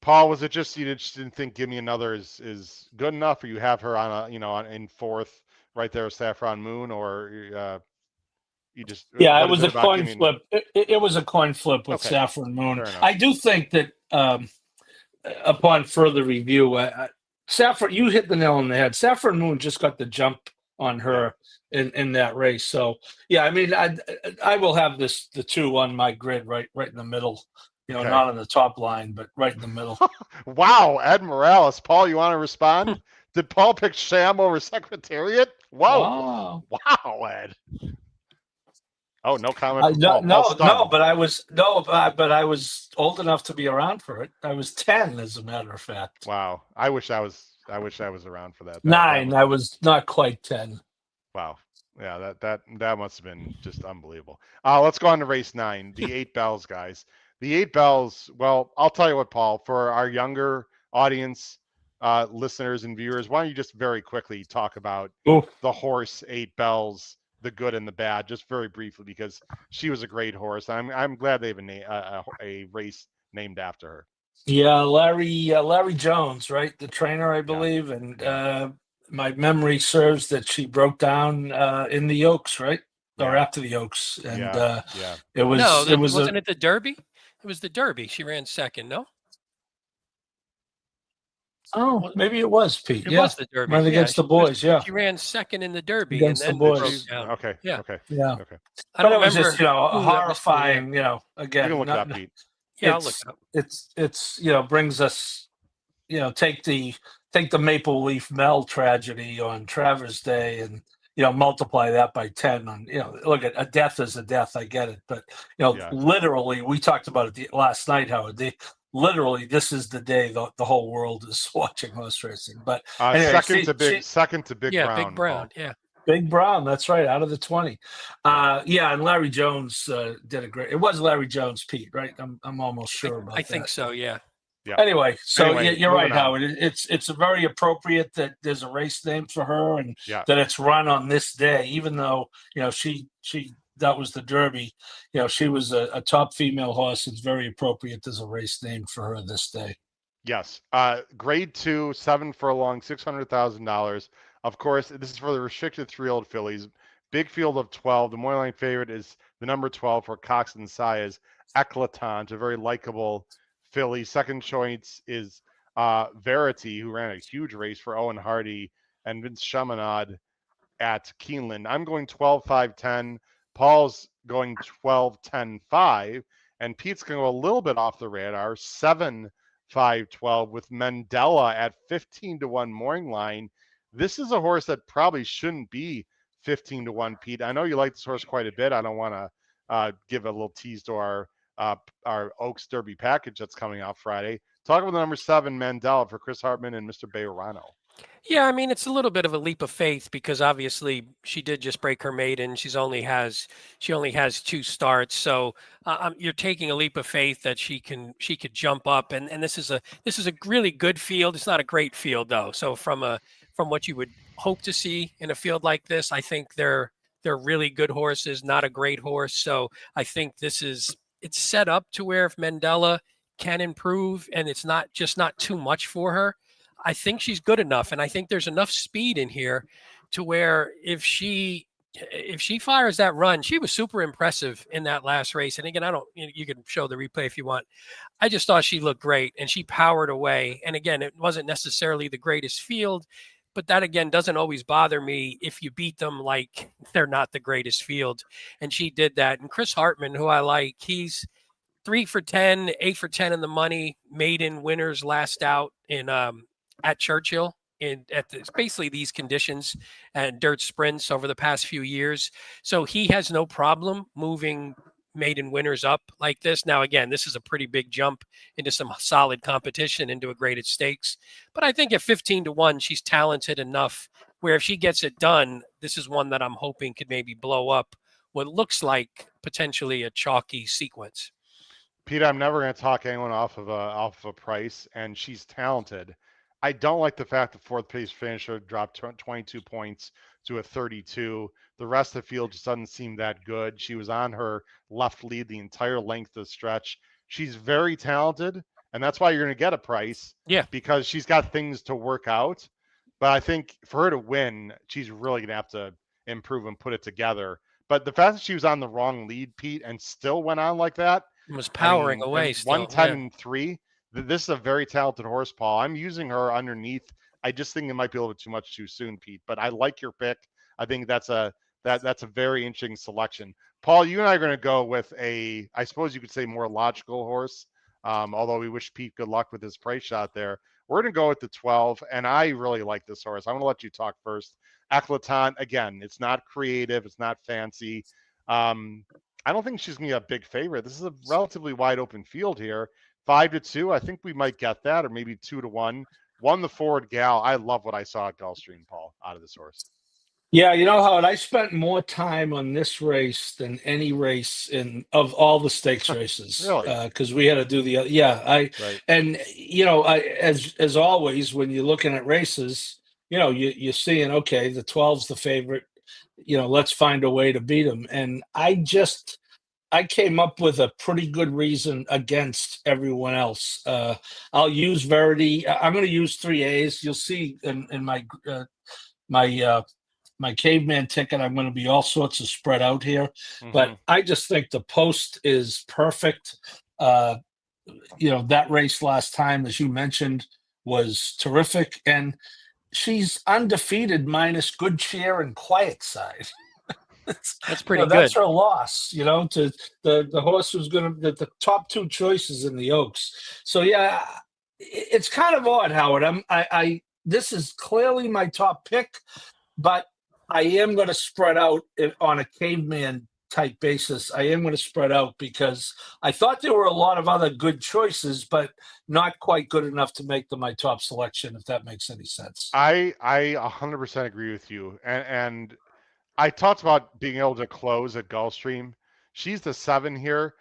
S2: Paul, was it just you just didn't think Gimme Another is good enough, or you have her on in 4th right there with Saffron Moon, or you just
S4: it was a coin flip. It was a coin flip with Saffron Moon. I do think that upon further review, Saffron, you hit the nail on the head. Saffron Moon just got the jump on her in that race. So yeah, I mean, I will have the 2 on my grid right in the middle. Not on the top line, but right in the middle.
S2: Wow, Ed Morales. Paul, you want to respond? Did Paul pick Sham over Secretariat? Whoa. Wow, Ed. Oh, no comment.
S4: But I was old enough to be around for it. I was 10, as a matter of fact.
S2: Wow. I wish I was around for that.
S4: 9. I was not quite 10.
S2: Wow. Yeah, that must have been just unbelievable. Let's go on to race 9, the 8 bells, guys. The 8 bells, well, I'll tell you what, Paul, for our younger audience, listeners and viewers, why don't you just very quickly talk about the horse 8 bells, the good and the bad, just very briefly, because she was a great horse. I'm glad they have a race named after her.
S4: Yeah, Larry Jones, right? The trainer, I believe, and my memory serves that she broke down in the Oaks, right? Or after the Oaks, and it was.
S3: No,
S4: it was
S3: wasn't it the Derby? It was the Derby. She ran second, no?
S4: Oh, maybe it was, Pete.
S3: It was the Derby.
S4: Right against the boys,
S3: She ran second in the Derby
S4: against
S3: and then
S4: the boys.
S3: broke down.
S2: Okay.
S4: Yeah.
S2: Okay.
S3: I don't
S4: but it was
S3: remember
S4: just horrifying. Again,
S2: you can look it up, Pete.
S3: Yeah, I'll look it up.
S4: It's brings us, take the Maple Leaf Mel tragedy on Travers Day and multiply that by 10 on, look at a death is a death. I get it. But, literally, we talked about it last night, Howard. Literally, this is the day the whole world is watching horse racing. But anyway,
S2: second to Big Brown.
S3: Big Brown. Yeah.
S4: Big Brown. That's right. Out of the 20. And Larry Jones did a great, it was Larry Jones, Pete, right? I'm almost sure about that.
S3: I think so. Yeah.
S2: Yeah.
S4: Anyway, so
S2: Anyway,
S4: you're
S2: moving
S4: right,
S2: on.
S4: Howard. It's very appropriate that there's a race named for her and
S2: Yeah.
S4: that it's run on this day, even though she that was the Derby. She was a top female horse. It's very appropriate there's a race named for her this day.
S2: Yes. Grade 2, 7 furlong, $600,000. Of course, this is for the restricted 3-year-old fillies. Big field of 12. The morning line favorite is the number 12 for Cox and Saez, Eclatant, a very likable filly. Second choice is Verity, who ran a huge race for Owen Hardy and Vince Chaminade at Keeneland. I'm going 12, 5, 10. Paul's going 12, 10, 5. And Pete's going to go a little bit off the radar, 7, 5, 12 with Mandela at 15 to 1 morning line. This is a horse that probably shouldn't be 15 to 1, Pete. I know you like this horse quite a bit. I don't want to give a little tease to our Oaks Derby package that's coming out Friday. Talk about the number 7, Mandela, for Chris Hartman and Mr. Bejarano.
S3: Yeah, I mean, it's a little bit of a leap of faith because obviously she did just break her maiden. She only has 2 starts, so you're taking a leap of faith that she could jump up. And this is a really good field. It's not a great field though. So from what you would hope to see in a field like this, I think they're really good horses, not a great horse. So I think it's set up to where if Mandela can improve and it's not too much for her, I think she's good enough, and I think there's enough speed in here to where if she fires that run, she was super impressive in that last race. And again, you can show the replay if you want. I just thought she looked great, and she powered away. And again, it wasn't necessarily the greatest field, but that again doesn't always bother me if you beat them like they're not the greatest field. And she did that. And Chris Hartman, who I like, he's 3 for 10, 8 for 10 in the money, maiden winners last out in at Churchill basically these conditions and dirt sprints over the past few years. So he has no problem moving maiden winners up like this. Now, again, this is a pretty big jump into some solid competition, into a graded stakes. But I think at 15 to 1, she's talented enough where if she gets it done, this is one that I'm hoping could maybe blow up what looks like potentially a chalky sequence.
S2: Pete, I'm never going to talk anyone off of a price, and she's talented. I don't like the fact the fourth place finisher dropped 22 points to a 32. The rest of the field just doesn't seem that good. She was on her left lead the entire length of the stretch. She's very talented, and that's why you're going to get a price.
S3: Yeah,
S2: because she's got things to work out. But I think for her to win, she's really going to have to improve and put it together. But the fact that she was on the wrong lead, Pete, and still went on like that,
S3: was powering away still.
S2: 110 and 3. This is a very talented horse, Paul. I'm using her underneath. I just think it might be a little bit too much too soon, Pete. But I like your pick. I think that's a very interesting selection. Paul, you and I are going to go with I suppose you could say more logical horse. Although we wish Pete good luck with his price shot there. We're going to go with the 12, and I really like this horse. I'm going to let you talk first. Eclatant, again, it's not creative. It's not fancy. I don't think she's going to be a big favorite. This is a relatively wide open field here. 5 to 2. I think we might get that, or maybe 2 to 1. Won the forward gal. I love what I saw at Gulfstream, Paul, out of this horse.
S4: Yeah, Howard, I spent more time on this race than any race of all the stakes races.
S2: Really?
S4: Because we had to do the
S2: Right.
S4: and as always when you're looking at races, you're seeing, okay, the 12's the favorite. Let's find a way to beat them. And I came up with a pretty good reason against everyone else. I'll use Verity. I'm going to use 3 A's. You'll see in my caveman ticket, I'm going to be all sorts of spread out here. But I just think the post is perfect. That race last time, as you mentioned, was terrific. And she's undefeated minus Good Cheer and Quiet Side.
S3: That's pretty good.
S4: That's her loss, to the horse who's going to the top 2 choices in the Oaks. So yeah, it's kind of odd, Howard. This is clearly my top pick, but I am going to spread out on a caveman type basis. I am going to spread out because I thought there were a lot of other good choices, but not quite good enough to make them my top selection, if that makes any sense.
S2: I 100% agree with you. And I talked about being able to close at Gulfstream. She's the 7 here.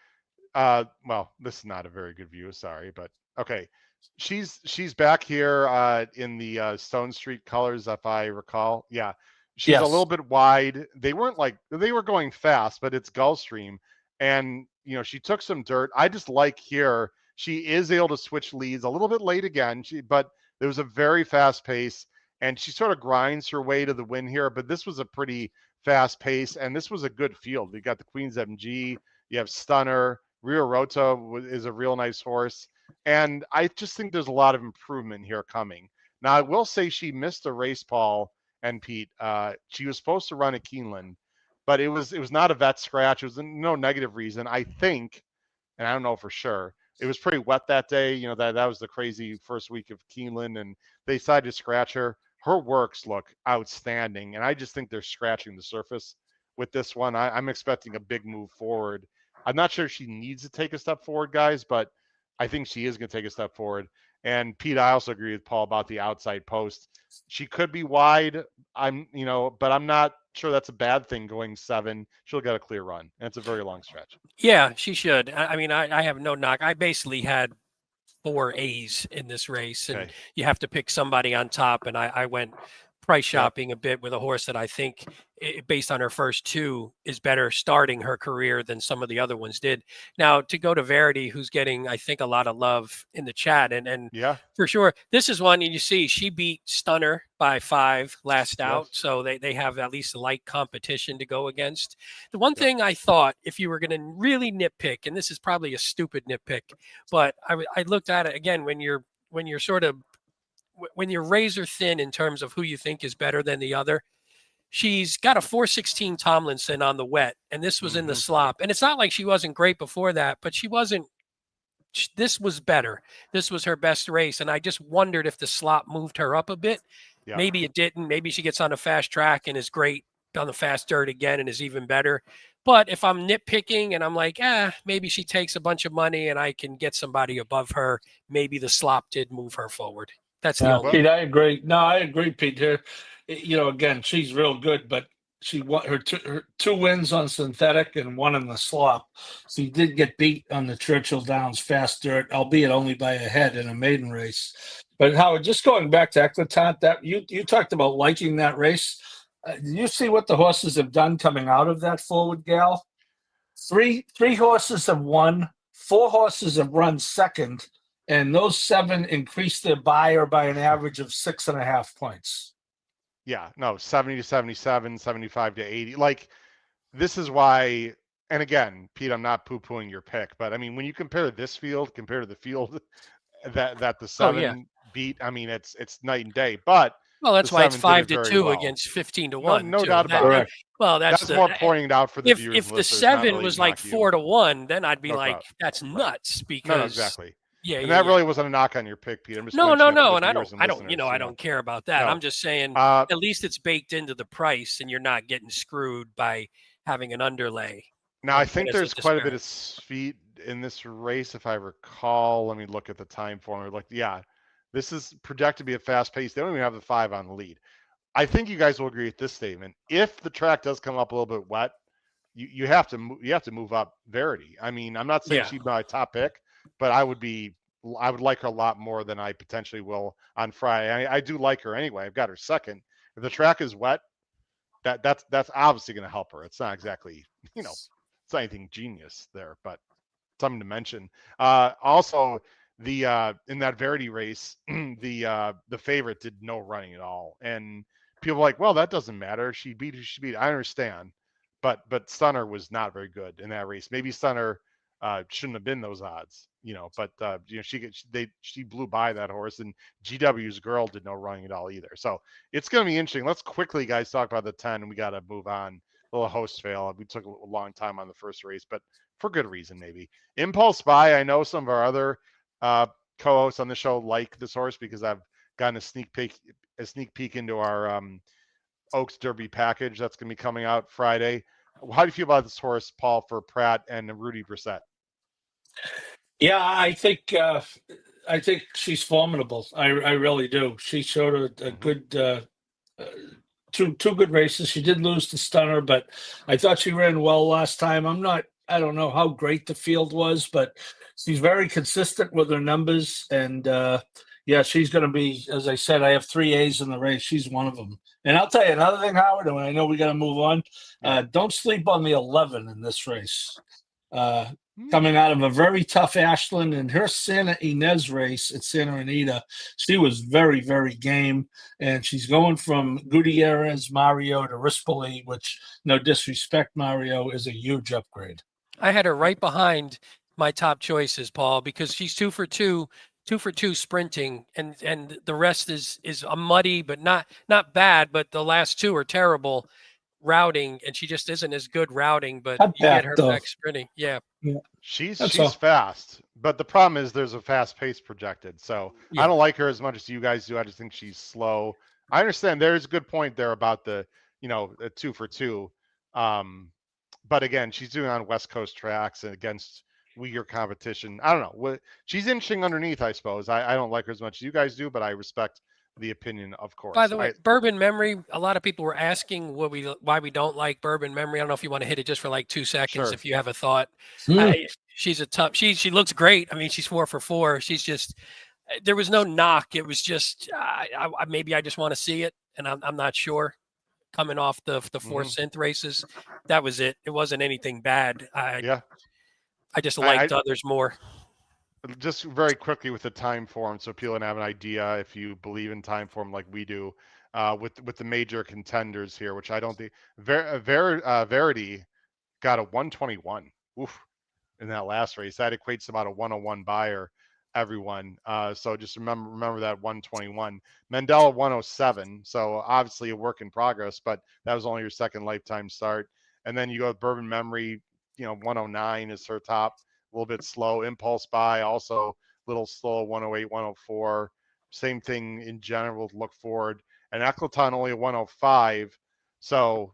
S2: Well, this is not a very good view. Sorry, but okay. She's back here in the Stone Street colors, if I recall. Yeah, she's a
S4: Yes.
S2: little bit wide. They were going fast, but it's Gulfstream, and she took some dirt. I just like here she is able to switch leads a little bit late again. But there was a very fast pace, and she sort of grinds her way to the win here. But this was a pretty fast pace, and this was a good field. You got the Queen's MG, you have Stunner, Rio Rota is a real nice horse. And I just think there's a lot of improvement here coming. Now, I will say she missed a race, Paul and Pete. She was supposed to run at Keeneland, but it was not a vet scratch. It was no negative reason. I think, and I don't know for sure, it was pretty wet that day. That was the crazy first week of Keeneland, and they decided to scratch her. Her works look outstanding, and I just think they're scratching the surface with this one. I'm expecting a big move forward. I'm not sure she needs to take a step forward, guys, but I think she is going to take a step forward. And Pete, I also agree with Paul about the outside post. She could be wide. But I'm not sure that's a bad thing going 7. She'll get a clear run. And it's a very long stretch.
S3: Yeah, she should. I mean, I have no knock. I basically had 4 A's in this race, and you have to pick somebody on top. And I went price shopping a bit with a horse that I think, based on her first 2, is better starting her career than some of the other ones did. Now, to go to Verity, who's getting, I think, a lot of love in the chat, and for sure, this is one you see she beat Stunner by 5 last out, so they have at least a light competition to go against. The one thing I thought, if you were going to really nitpick, and this is probably a stupid nitpick, but I looked at it again when you're razor thin in terms of who you think is better than the other. She's got a 416 Tomlinson on the wet, and this was in the slop. And it's not like she wasn't great before that, but this was better. This was her best race. And I just wondered if the slop moved her up a bit. Yeah. Maybe it didn't. Maybe she gets on a fast track and is great on the fast dirt again and is even better. But if I'm nitpicking and I'm like, maybe she takes a bunch of money and I can get somebody above her, maybe the slop did move her forward. That's the only.
S4: Pete, I agree. No, I agree, Pete. Here, again, she's real good, but she won her 2 wins on synthetic and 1 in the slop. She did get beat on the Churchill Downs fast dirt, albeit only by a head in a maiden race. But Howard, just going back to Eclatant, that you talked about liking that race. Did you see what the horses have done coming out of that forward gal? 3 horses have won. 4 horses have run second. And those 7 increased their buyer by an average of 6.5 points.
S2: Yeah, no, 70 to 77, 75 to 80. Like, this is why, and again, Pete, I'm not poo-pooing your pick, but I mean, when you compare this field compared to the field that the 7 beat, I mean, it's night and day. But
S3: that's why it's 5 to 2 against 15 to 1.
S2: No doubt about it.
S3: Well, that's
S2: more pointing it out for the viewers.
S3: If the 7 was like 4 to 1, then I'd be like, that's nuts. Because
S2: no, exactly. Yeah, and that really wasn't a knock on your pick, Pete. I'm just
S3: no, and I
S2: don't
S3: don't care about that. No. I'm just saying, at least it's baked into the price, and you're not getting screwed by having an underlay.
S2: Now, I think there's quite a bit of speed in this race, if I recall. Let me look at the time for me. This is projected to be a fast pace. They don't even have the 5 on the lead. I think you guys will agree with this statement. If the track does come up a little bit wet, you have to move up Verity. I mean, I'm not saying she'd be my top pick, but I would like her a lot more than I potentially will on Friday. I do like her anyway. I've got her second. If the track is wet, that's obviously going to help her. It's not exactly, it's not anything genius there, but something to mention. Also, the in that Verity race, the favorite did no running at all, and people are like, well, that doesn't matter. She beat who she beat. I understand, but Stunner was not very good in that race. Maybe Stunner shouldn't have been those odds, but she blew by that horse, and GW's Girl did no running at all either. So it's going to be interesting. Let's quickly, guys, talk about the 10, and we got to move on. A little host fail. We took a long time on the first race, but for good reason, maybe. Impulse Buy. I know some of our other co-hosts on the show like this horse because I've gotten a sneak peek into our Oaks Derby package that's going to be coming out Friday. How do you feel about this horse, Paul, for Pratt and Rudy Brissett?
S4: Yeah, I think she's formidable. I really do. She showed a good two good races. She did lose to Stunner, but I thought she ran well last time. I'm not I don't know how great the field was, but she's very consistent with her numbers. And yeah, she's going to be, as I said, I have 3 A's in the race. She's one of them. And I'll tell you another thing, Howard, and I know we got to move on.
S2: Yeah.
S4: Don't sleep on the 11 in this race.
S2: Hmm.
S4: Coming out of a very tough Ashland and her Santa Ynez race at Santa Anita, she was very, very game. And she's going from Gutierrez, Mario to Rispoli, which, no disrespect, Mario, is a huge upgrade.
S3: I had her right behind my top choices, Paul, because she's 2 for 2 sprinting, and the rest is a muddy, but not bad. But the last 2 are terrible routing, and she just isn't as good routing. But
S4: Cut
S3: you get
S4: back,
S3: her
S4: though.
S3: back sprinting, yeah.
S2: She's
S4: That's all.
S2: fast, but the problem is there's a fast pace projected. So
S3: Yeah.
S2: I don't like her as much as you guys do. I just think she's slow. I understand there's a good point there about the, a 2 for 2. But again, she's doing on West Coast tracks and against weaker competition. I don't know. She's inching underneath, I suppose. I don't like her as much as you guys do, but I respect the opinion, of course.
S3: By the way, Bourbon Memory, a lot of people were asking why we don't like Bourbon Memory. I don't know if you want to hit it just for like 2 seconds,
S2: Sure.
S3: if you have a thought.
S4: Hmm.
S3: She's a tough, she looks great. I mean, she's 4 for 4. She's just, there was no knock. It was just, maybe I just want to see it. And I'm not sure. Coming off the 4 synth races, that was it. It wasn't anything bad. I just liked others more.
S2: Just very quickly with the time form, so people can have an idea if you believe in time form like we do, with the major contenders here, which I don't think. Verity got a 121. Oof, in that last race. That equates to about a 101 buyer, everyone. So just remember that 121. Mandela 107. So obviously a work in progress, but that was only your second lifetime start. And then you go with Bourbon Memory, 109 is her top. A little bit slow. Impulse Buy also a little slow, 108, 104. Same thing in general to look forward. And Eccleton only a 105. So,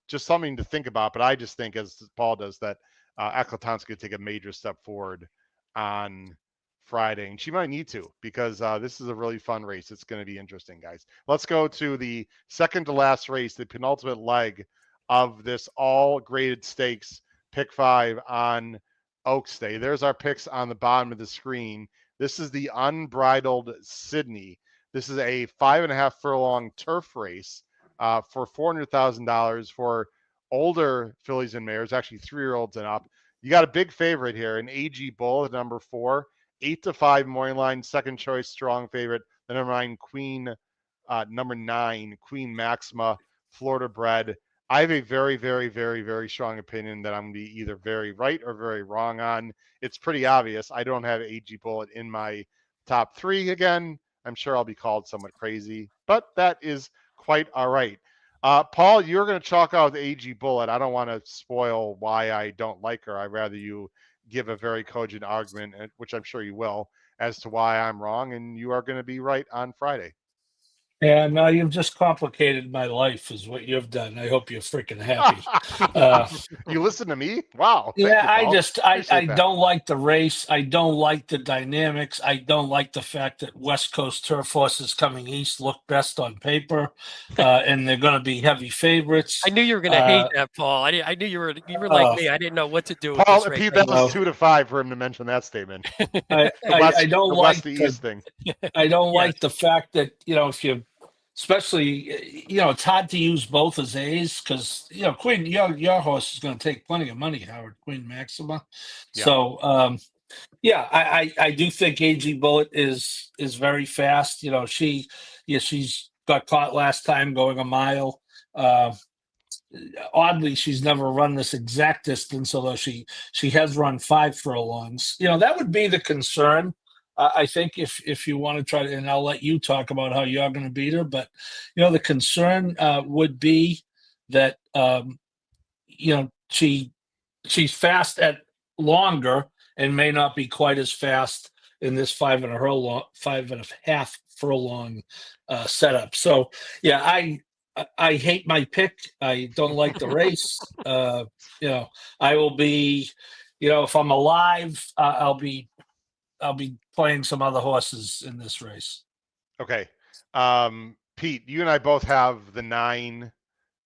S2: just something to think about. But I just think, as Paul does, that Eccleton's going to take a major step forward on Friday. And she might need to, because this is a really fun race. It's going to be interesting, guys. Let's go to the second to last race, the penultimate leg of this all graded stakes pick 5 on Oaks Day. There's our picks on the bottom of the screen. This is the Unbridled Sydney. This is a 5.5 furlong turf race for $400,000 for older fillies and mares, actually 3-year-olds and up. You got a big favorite here, an AG Bull at number 4, 8-5 morning line, second choice, strong favorite. The number 9 Queen Maxima, Florida bred. I have a very, very, very, very strong opinion that I'm going to be either very right or very wrong on. It's pretty obvious. I don't have AG Bullet in my top 3 again. I'm sure I'll be called somewhat crazy, but that is quite all right. Paul, you're going to chalk out the AG Bullet. I don't want to spoil why I don't like her. I'd rather you give a very cogent argument, which I'm sure you will, as to why I'm wrong, and you are going to be right on Friday.
S4: Yeah, no, you've just complicated my life, is what you've done. I hope you're freaking happy.
S2: You listen to me? Wow.
S4: Yeah, I
S2: that.
S4: don't like the race. I don't like the dynamics. I don't like the fact that West Coast turf horses coming east look best on paper, and they're going to be heavy favorites.
S3: I knew you were going to hate that, Paul. I knew you were like me. I didn't know what to do with
S2: Paul,
S3: this race.
S2: Pete, that was 2-5 for him to mention that statement.
S4: I don't like the
S2: East thing.
S4: I don't like the fact that, if you, especially, it's hard to use both as A's, because, Queen, your horse is going to take plenty of money, Howard, Queen Maxima.
S2: Yeah.
S4: So, I do think AG Bullet is very fast. She's got caught last time going a mile. Oddly, she's never run this exact distance, although she has run 5 furlongs. That would be the concern. I think if you want to try to, and I'll let you talk about how you're going to beat her, but the concern would be that she's fast at longer and may not be quite as fast in this 5.5 furlong setup. So yeah, I hate my pick. I don't like the race. I will be, if I'm alive, I'll be playing some other horses in this race.
S2: Okay. Pete, you and I both have the 9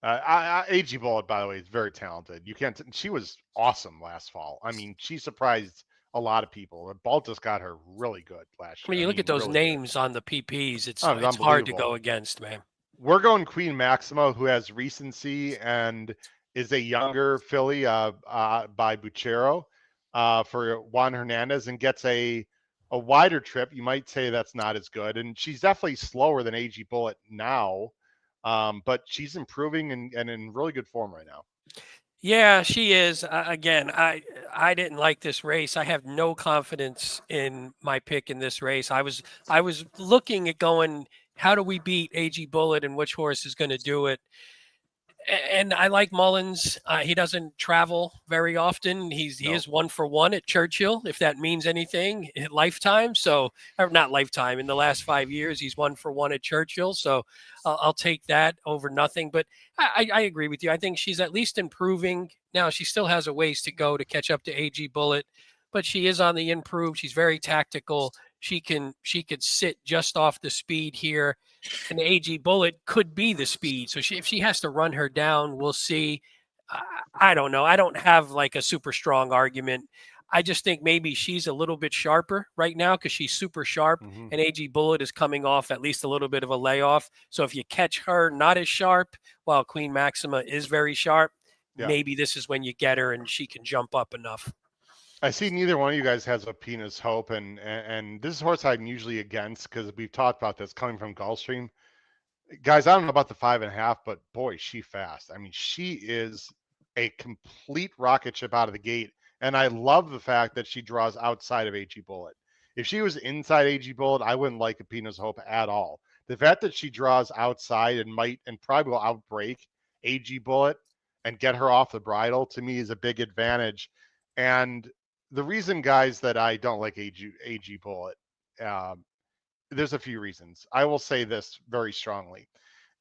S2: AG Bullet, by the way, is very talented. You can't. She was awesome last fall. I mean, she surprised a lot of people. Baltus got her really good last
S3: I
S2: year.
S3: mean,
S2: I
S3: you look
S2: mean,
S3: at those
S2: really good.
S3: names on the PPs.
S2: Oh, it was
S3: It's hard to
S2: unbelievable.
S3: go against, man.
S2: We're going Queen Maxima, who has recency and is a younger filly by Buchero for Juan Hernandez, and gets a wider trip. You might say that's not as good, and she's definitely slower than AG Bullet now, but she's improving and in really good form right now.
S3: Yeah, she is. Again, I didn't like this race. I have no confidence in my pick in this race. I was looking at going, how do we beat AG Bullet and which horse is going to do it? And I like Mullins. He doesn't travel very often. He
S2: No.
S3: is 1-for-1 at Churchill, if that means anything. In lifetime, so or not lifetime. In the last 5 years, he's 1-for-1 at Churchill. So I'll take that over nothing. But I agree with you. I think she's at least improving. Now she still has a ways to go to catch up to AG Bullet, but she is on the improve. She's very tactical. She could sit just off the speed here, and the AG Bullet could be the speed. So if she has to run her down, we'll see. I don't know. I don't have like a super strong argument. I just think maybe she's a little bit sharper right now because she's super sharp,
S2: Mm-hmm.
S3: and AG Bullet is coming off at least a little bit of a layoff. So if you catch her not as sharp, while Queen Maxima is very sharp,
S2: Yeah.
S3: maybe this is when you get her and she can jump up enough.
S2: I see neither one of you guys has a Penis Hope, and this is a horse I'm usually against because we've talked about this coming from Gulfstream. Guys, I don't know about the 5.5, but boy, she fast. I mean, she is a complete rocket ship out of the gate, and I love the fact that she draws outside of AG Bullet. If she was inside AG Bullet, I wouldn't like a Penis Hope at all. The fact that she draws outside and probably will outbreak AG Bullet and get her off the bridle, to me, is a big advantage. And the reason, guys, that I don't like AG Bullet, um, there's a few reasons. I will say this very strongly.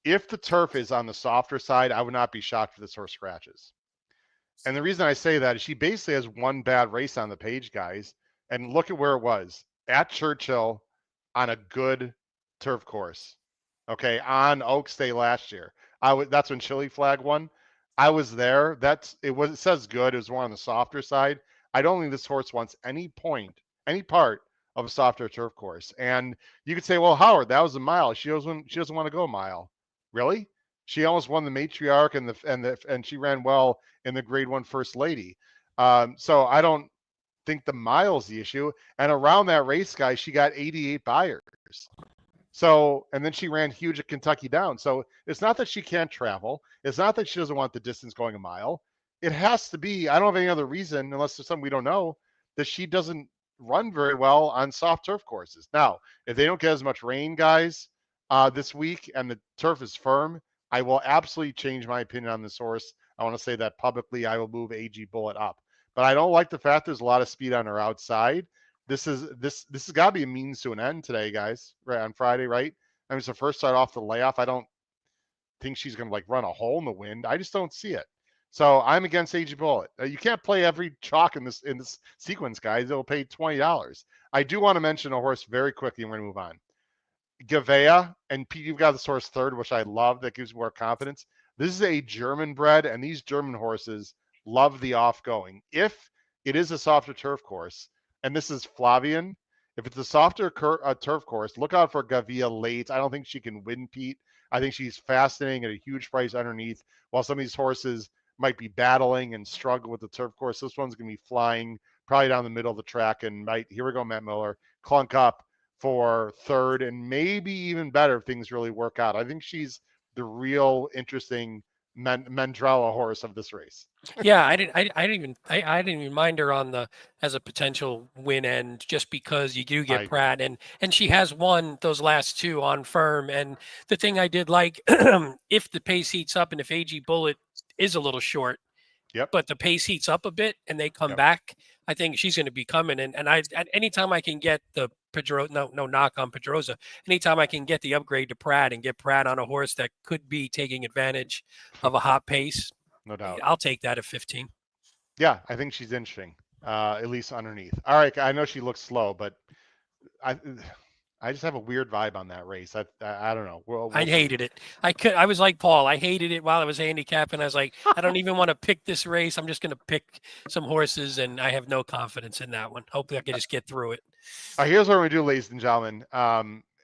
S2: If the turf is on the softer side, I would not be shocked if this horse scratches. And the reason I say that is she basically has one bad race on the page, guys. And look at where it was at Churchill on a good turf course. Okay, on Oaks Day last year. That's when Chili Flag won. I was there. It says good. It was more on the softer side. I don't think this horse wants any part of a softer turf course. And you could say, well, Howard, that was a mile. She doesn't want to go a mile. Really? She almost won the matriarch and she ran well in the Grade 1 First Lady. So I don't think the mile's the issue. And around that race, guys, she got 88 buyers. So, and then she ran huge at Kentucky Down. So it's not that she can't travel. It's not that she doesn't want the distance going a mile. It has to be, I don't have any other reason, unless there's something we don't know, that she doesn't run very well on soft turf courses. Now, if they don't get as much rain, guys, this week and the turf is firm, I will absolutely change my opinion on this horse. I want to say that publicly. I will move AG Bullet up. But I don't like the fact there's a lot of speed on her outside. This has got to be a means to an end today, guys. Right on Friday, right? I mean, it's the first start off the layoff. I don't think she's going to like run a hole in the wind. I just don't see it. So I'm against AG Bullet. You can't play every chalk in this sequence, guys. It'll pay $20. I do want to mention a horse very quickly, and we're going to move on. Gavea, and Pete, you've got this horse third, which I love. That gives more confidence. This is a German bred, and these German horses love the off going. If it is a softer turf course, and this is Flavian, if it's a softer turf course, look out for Gavea late. I don't think she can win, Pete. I think she's fascinating at a huge price underneath. While some of these horses might be battling and struggle with the turf course, this one's going to be flying probably down the middle of the track and might, here we go, Matt Miller, clunk up for third and maybe even better if things really work out. I think she's the real interesting Mandrella horse of this race.
S3: Yeah, I didn't even mind her on the as a potential win end just because you do get Pratt and she has won those last two on firm. And the thing I did like, if the pace heats up and if AG Bullet is a little short,
S2: yep,
S3: but the pace heats up a bit and they come back, I think she's going to be coming. And I at anytime I can get the Pedro, no knock on Pedrosa, anytime I can get the upgrade to Pratt and get Pratt on a horse that could be taking advantage of a hot pace,
S2: no doubt,
S3: I'll take that at 15.
S2: Yeah, I think she's interesting, at least underneath. All right, I know she looks slow, but I just have a weird vibe on that race. I don't know. We'll
S3: I
S2: see.
S3: hated it. I was like Paul. I hated it while I was handicapping. I was like, I don't even want to pick this race. I'm just going to pick some horses, and I have no confidence in that one. Hopefully, I can just get through it.
S2: Here's what we're going to do, ladies and gentlemen.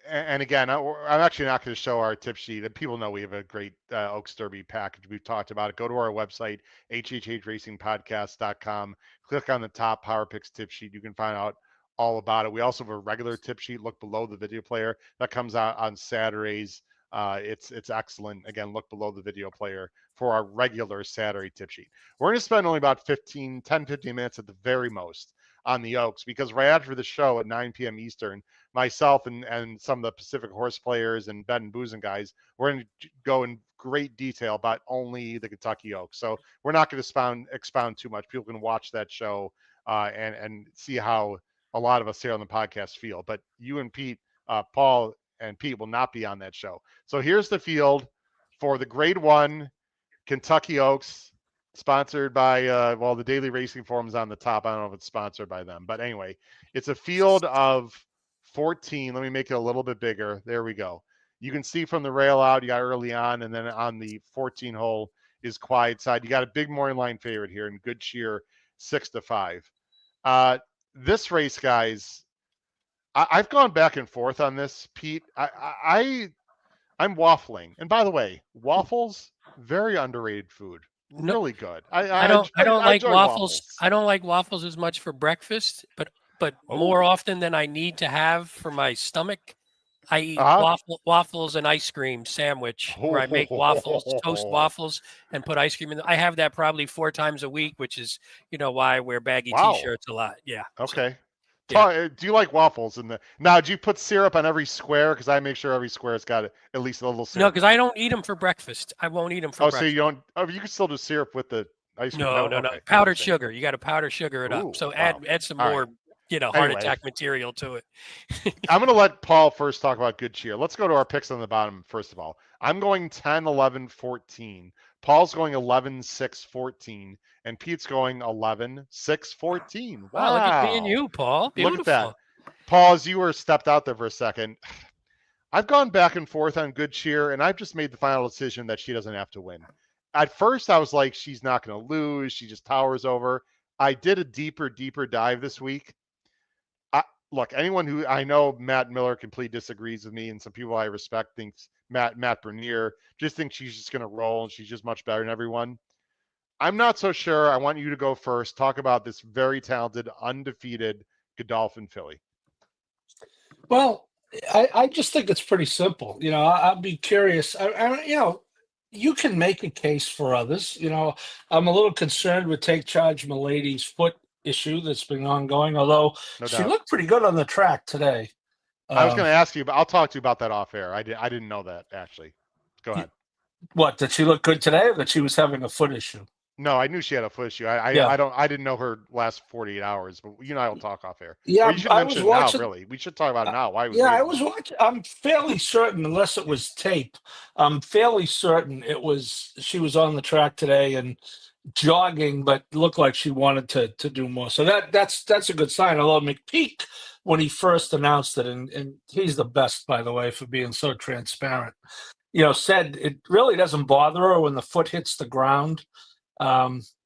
S2: And again, I'm actually not going to show our tip sheet. People know we have a great Oaks Derby package. We've talked about it. Go to our website, hhhracingpodcast.com. Click on the top Power Picks tip sheet. You can find out all about it. We also have a regular tip sheet. Look below the video player. That comes out on Saturdays. It's excellent. Again, look below the video player for our regular Saturday tip sheet. We're going to spend only about 10, 15 minutes at the very most on the Oaks, because right after the show at 9 p.m. Eastern, myself and some of the Pacific Horse players and Ben and Boozen guys, we're going to go in great detail about only the Kentucky Oaks. So we're not going to expound too much. People can watch that show and see how a lot of us here on the podcast feel. But you and Pete, Paul and Pete will not be on that show. So here's the field for the Grade 1 Kentucky Oaks, sponsored by, the Daily Racing Forum's on the top. I don't know if it's sponsored by them. But anyway, it's a field of 14. Let me make it a little bit bigger. There we go. You can see from the rail out, you got early on, and then on the 14 hole is quiet side. You got a big morning line favorite here in Good Cheer, 6-5. This race, guys, I've gone back and forth on this, Pete. I'm waffling. And by the way, waffles, very underrated food. Really good.
S3: I don't like waffles.
S2: Waffles.
S3: I don't like waffles as much for breakfast, but more often than I need to have for my stomach, I eat waffles and ice cream sandwich, where I make waffles, toast waffles, and put ice cream in. I have that probably 4 times a week, which is why I wear baggy t-shirts a lot. Yeah.
S2: Okay.
S3: So, yeah.
S2: Do you like waffles now? Do you put syrup on every square? Because I make sure every square's got at least a little syrup.
S3: No, because I don't eat them for breakfast. I won't eat them for breakfast.
S2: So you don't? Oh, you can still do syrup with the ice cream.
S3: No. Powdered sugar. You got to powder sugar it up. So add some more, heart attack material to it.
S2: I'm going to let Paul first talk about Good Cheer. Let's go to our picks on the bottom first of all. I'm going 10, 11, 14. Paul's going 11, 6, 14. And Pete's going 11, 6, 14. Wow.
S3: Look at me and you, Paul. Beautiful.
S2: Look at that. Paul, as you were stepped out there for a second, I've gone back and forth on Good Cheer, and I've just made the final decision that she doesn't have to win. At first, I was like, she's not going to lose. She just towers over. I did a deeper dive this week. Look, anyone who I know, Matt Miller completely disagrees with me, and some people I respect thinks Matt Bernier just thinks she's just going to roll and she's just much better than everyone. I'm not so sure. I want you to go first. Talk about this very talented, undefeated Godolphin filly.
S4: Well, I just think it's pretty simple. I'll be curious. You can make a case for others. I'm a little concerned with Take Charge Milady's foot issue that's been ongoing, although she looked pretty good on the track today.
S2: I was going to ask you, but I'll talk to you about that off air. I didn't know that, actually. Go ahead.
S4: What, did she look good today, or that she was having a foot issue?
S2: No, I knew she had a foot issue. I didn't know her last 48 hours, but you and I will talk off air.
S4: Yeah,
S2: you should mention it now, really. We should talk about it now. Why?
S4: I was watching. I'm fairly certain, unless it was tape, I'm fairly certain she was on the track today and jogging, but looked like she wanted to do more. So that's a good sign. Although McPeak, when he first announced it, and he's the best, by the way, for being so transparent, said it really doesn't bother her when the foot hits the ground.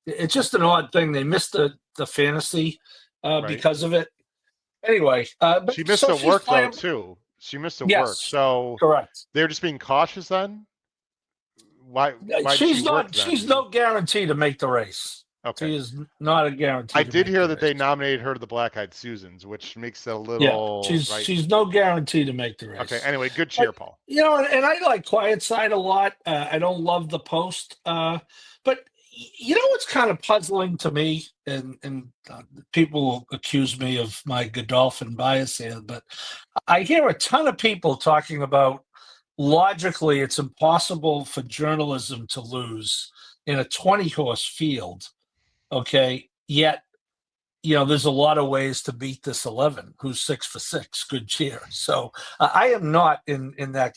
S4: It's just an odd thing. They missed the fantasy because of it. Anyway, but
S2: she missed the work though too. She missed the work. So
S4: correct.
S2: They're just being cautious then. Why
S4: she's no guarantee to make the race.
S2: Okay.
S4: She is not a guarantee.
S2: I did hear that they nominated her to the Black Eyed Susans, which makes it a little.
S4: Yeah, she's no guarantity to make the race.
S2: Okay. Anyway, good cheer, Paul.
S4: And I like Quiet Side a lot. I don't love the post, but what's kind of puzzling to me, and people will accuse me of my Godolphin bias here, but I hear a ton of people talking about logically it's impossible for journalism to lose in a 20-horse field. Okay, yet there's a lot of ways to beat this 11, who's 6 for 6. Good cheer. So I am not in that.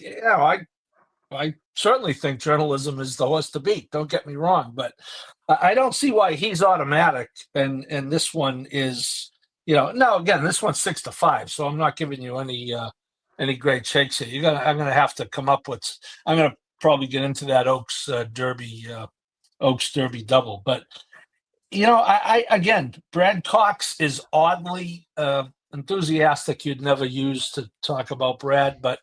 S4: I certainly think journalism is the horse to beat. Don't get me wrong, but I don't see why he's automatic and this one is. Now again, this one's 6-5, so I'm not giving you any any great shakes here. I'm gonna have to come up with. I'm gonna probably get into that Oaks Derby double. But I again, Brad Cox is oddly enthusiastic. You'd never use to talk about Brad, but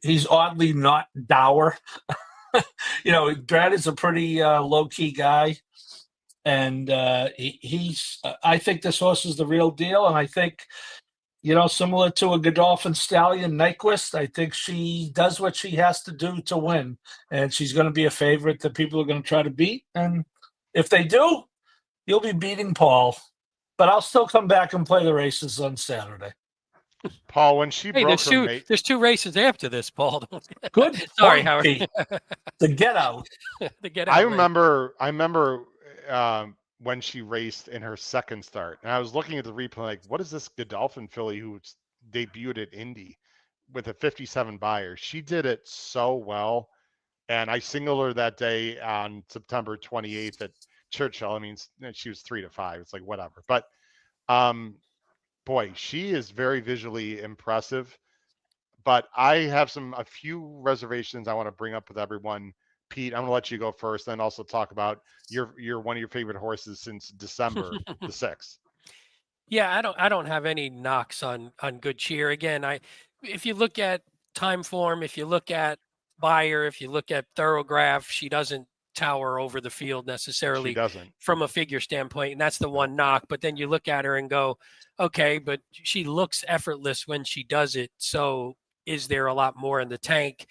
S4: he's oddly not dour. Brad is a pretty low key guy, and he's. I think this horse is the real deal, and I think similar to a Godolphin Stallion Nyquist, I think she does what she has to do to win, and she's going to be a favorite that people are going to try to beat. And if they do, you'll be beating Paul, but I'll still come back and play the races on Saturday.
S2: Paul, when she broke her mate,
S3: there's 2 races after this, Paul.
S4: Good.
S3: Sorry,
S4: point,
S3: Howard.
S4: Pete. The get out.
S3: The get out.
S2: I remember when she raced in her second start, and I was looking at the replay like, what is this Godolphin filly who debuted at Indy with a 57 buyer? She did it so well, and I singled her that day on September 28th at Churchill. I mean, she was 3-5. It's like whatever, but boy, she is very visually impressive. But I have a few reservations I want to bring up with everyone. Pete, I'm gonna let you go first, then also talk about your one of your favorite horses since December the 6th.
S3: Yeah, I don't have any knocks on Good Cheer. Again, if you look at time form, if you look at Buyer, if you look at Thoroughgraph, she doesn't tower over the field necessarily.
S2: She doesn't.
S3: From a figure standpoint, and that's the one knock. But then you look at her and go, okay, but she looks effortless when she does it. So is there a lot more in the tank?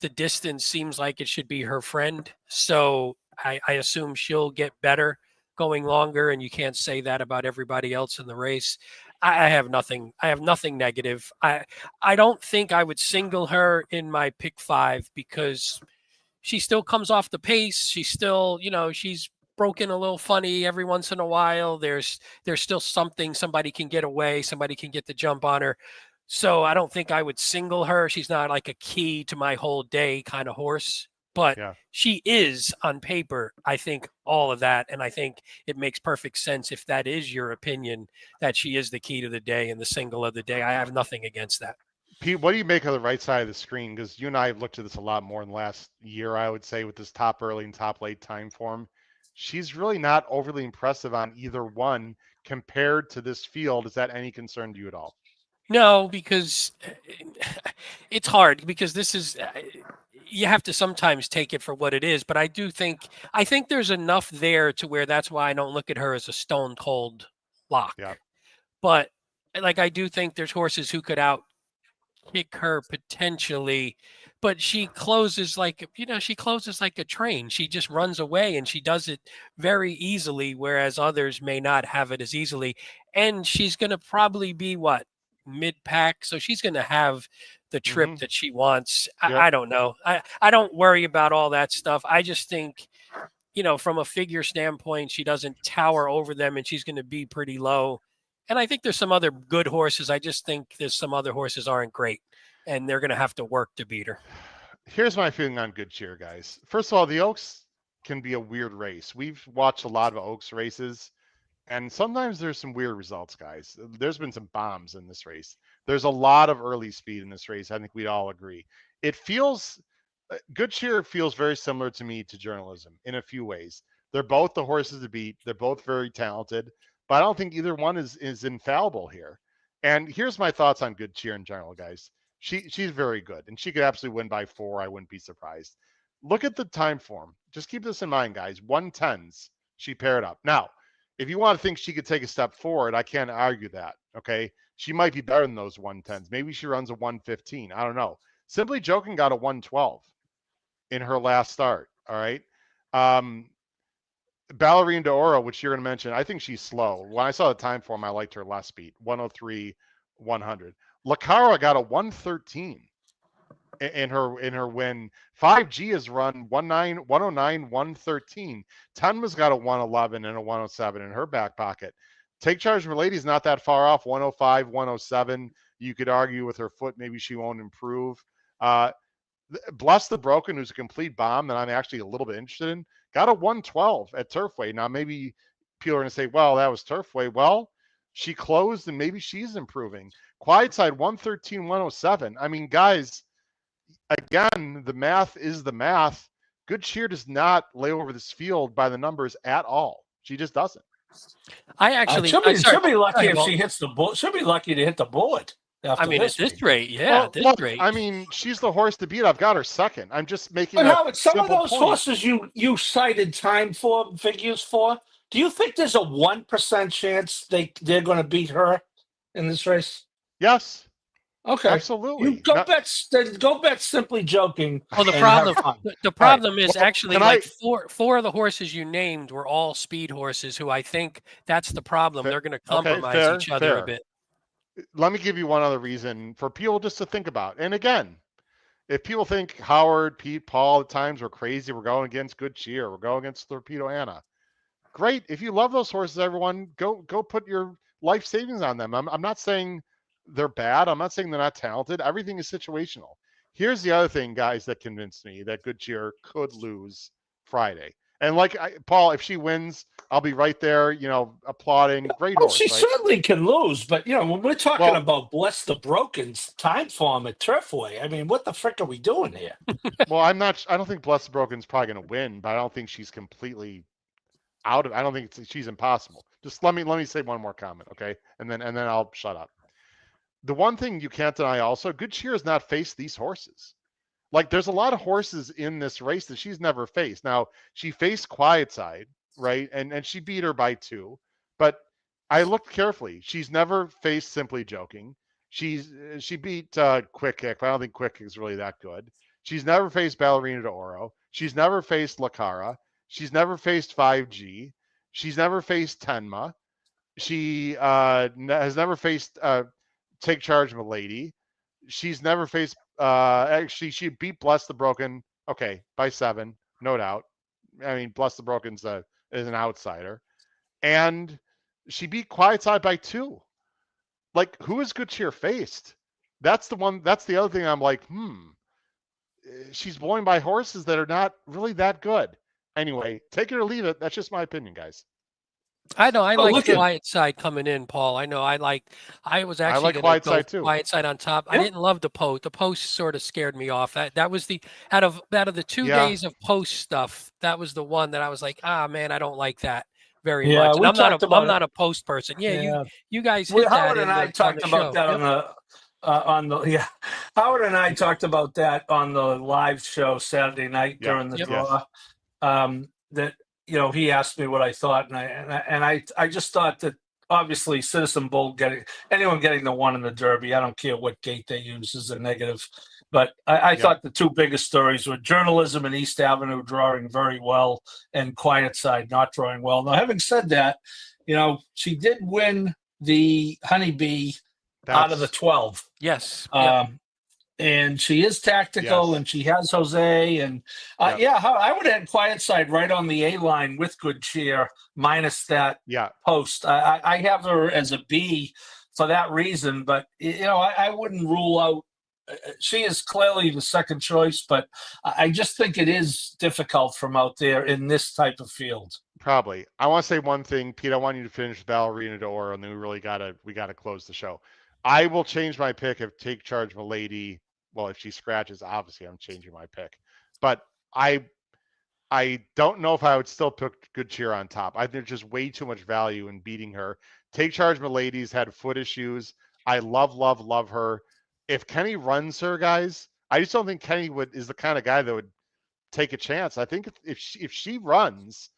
S3: The distance seems like it should be her friend. So I assume she'll get better going longer, and you can't say that about everybody else in the race. I have nothing. I have nothing negative. I don't think I would single her in my pick 5 because she still comes off the pace. She's still, she's broken a little funny every once in a while. There's still something. Somebody can get away. Somebody can get the jump on her. So I don't think I would single her. She's not like a key to my whole day kind of horse, but she is on paper, I think, all of that. And I think it makes perfect sense if that is your opinion, that she is the key to the day and the single of the day. I have nothing against that.
S2: Pete, what do you make of the right side of the screen? Because you and I have looked at this a lot more in the last year, I would say, with this top early and top late time form. She's really not overly impressive on either one compared to this field. Is that any concern to you at all?
S3: No, because it's hard because this is you have to sometimes take it for what it is. But I think there's enough there to where that's why I don't look at her as a stone cold lock.
S2: Yeah.
S3: But I do think there's horses who could out kick her potentially, but she closes like a train. She just runs away and she does it very easily, whereas others may not have it as easily. And she's going to probably be mid-pack, so she's going to have the trip that she wants. I don't know. I don't worry about all that stuff. I just think, from a figure standpoint, she doesn't tower over them and she's going to be pretty low. And I think there's some other good horses. I just think there's some other horses aren't great, and they're going to have to work to beat her.
S2: Here's my feeling on Good Cheer, guys. First of all, the Oaks can be a weird race. We've watched a lot of Oaks races, and sometimes there's some weird results, guys. There's been some bombs in this race. There's a lot of early speed in this race. I think we'd all agree. It feels, Good Cheer feels very similar to me to journalism in a few ways. They're both the horses to beat. They're both very talented. But I don't think either one is infallible here. And here's my thoughts on Good Cheer in general, guys. She's very good, and she could absolutely win by 4. I wouldn't be surprised. Look at the time form. Just keep this in mind, guys. 110s, she paired up. Now, if you want to think she could take a step forward, I can't argue that, okay? She might be better than those 110s. Maybe she runs a 115. I don't know. Simply Joking got a 112 in her last start, all right? Ballerina d'Oro, which you're going to mention, I think she's slow. When I saw the time form, I liked her less speed, 103, 100. Lacara got a 113 in her win. 5G has run 109, 113. Tenma's got a 111 and a 107 in her back pocket. Take Charge Milady's not that far off, 105, 107. You could argue with her foot, maybe she won't improve. Bless the Broken, who's a complete bomb that I'm actually a little bit interested in, got a 112 at Turfway. Now, maybe people are going to say, well, that was Turfway. Well, She closed, and maybe she's improving. Quiet side 113, 107. I mean, guys, again, the math is the math. Good Cheer does not lay over this field by the numbers at all. She just doesn't.
S4: She'll be lucky if
S3: Walt.
S4: she hits the board. She'll be lucky to hit the board.
S3: I mean, at this rate,
S2: Well,
S3: at this
S2: look,
S3: rate.
S2: I mean, she's the horse to beat. I've got her second. I'm just making
S4: But
S2: a
S4: Howard, some of
S2: simple
S4: those
S2: point.
S4: horses you cited figures for. Do you think there's a 1% chance they're going to beat her in this race?
S2: Yes,
S4: Okay,
S2: absolutely.
S4: You go bet Simply Joking.
S3: Well, the
S4: and
S3: problem
S4: have fun.
S3: the problem is
S2: Well,
S3: actually
S2: can
S3: like
S2: I-
S3: four of the horses you named were all speed horses who I think that's the problem. They're going to compromise
S2: fair,
S3: each other a
S2: fair.
S3: bit.
S2: Let me give you one other reason for people just to think about. And again, if people think Howard, Pete, Paul at times we're crazy, we're going against Good Cheer, we're going against Torpedo Anna. Great. If you love those horses, everyone, go put your life savings on them. I'm not saying they're bad. I'm not saying they're not talented. Everything is situational. Here's the other thing, guys, that convinced me that Good Cheer could lose Friday. And Paul, if she wins, I'll be right there, applauding. Great horse.
S4: She
S2: right?
S4: certainly can lose, but when we're talking about Bless the Broken's time form at Turfway, I mean, what the frick are we doing here?
S2: Well, I don't think Blessed Broken's probably going to win, but I don't think she's completely out of. I don't think she's impossible. Just let me say one more comment, okay, and then I'll shut up. The one thing you can't deny also, Good Cheer has not faced these horses. Like, there's a lot of horses in this race that she's never faced. Now, she faced Quiet Side, right, and she beat her by 2, but I looked carefully. She's never faced Simply Joking. She beat Quick Kick, but I don't think Quick Kick is really that good. She's never faced Ballerina de Oro. She's never faced La Cara. She's never faced 5G. She's never faced Tenma. She has never faced Take Charge Milady. She's never faced. Actually, she beat Bless the Broken. Okay, by 7, no doubt. I mean, Bless the Broken's is an outsider, and she beat Quiet Side by 2. Like, who is Good Cheer faced? That's the one. That's the other thing. I'm like, she's blowing by horses that are not really that good. Anyway, take it or leave it. That's just my opinion, guys.
S3: I know. I like Quiet Side coming in, Paul. I know. I was actually
S2: like Quiet Side too.
S3: Quiet Side on top.
S4: Yeah.
S3: I didn't love the post. The post sort of scared me off. That was the out of the 2 days of post stuff. That was the one that I was like, man, I don't like that very much. And I'm not a post person. Yeah, you guys hit
S4: Howard
S3: that.
S4: and I talked about that on the Howard and I talked about that on the live show Saturday night during the draw. That he asked me what I thought, and I just thought that obviously Citizen Bull anyone getting the 1 in the Derby, I don't care what gate they use, is a negative. But I thought the 2 biggest stories were Journalism and East Avenue drawing very well, and Quiet Side not drawing well. Now, having said that, she did win the Honeybee out of the 12.
S3: Yes.
S4: And she is tactical, and she has Jose, and I would add Quiet Side right on the A line with Good Cheer minus that post. I have her as a B for that reason, but I wouldn't rule out. She is clearly the second choice, but I just think it is difficult from out there in this type of field.
S2: Probably. I want to say one thing, Pete. I want you to finish Ballerina de Oro, and then we gotta close the show. I will change my pick if Take Charge Milady. Well, if she scratches, obviously I'm changing my pick. But I don't know if I would still pick Good Cheer on top. I think there's just way too much value in beating her. Take Charge Milady's had foot issues. I love her. If Kenny runs her, guys, I just don't think Kenny is the kind of guy that would take a chance. I think if she runs,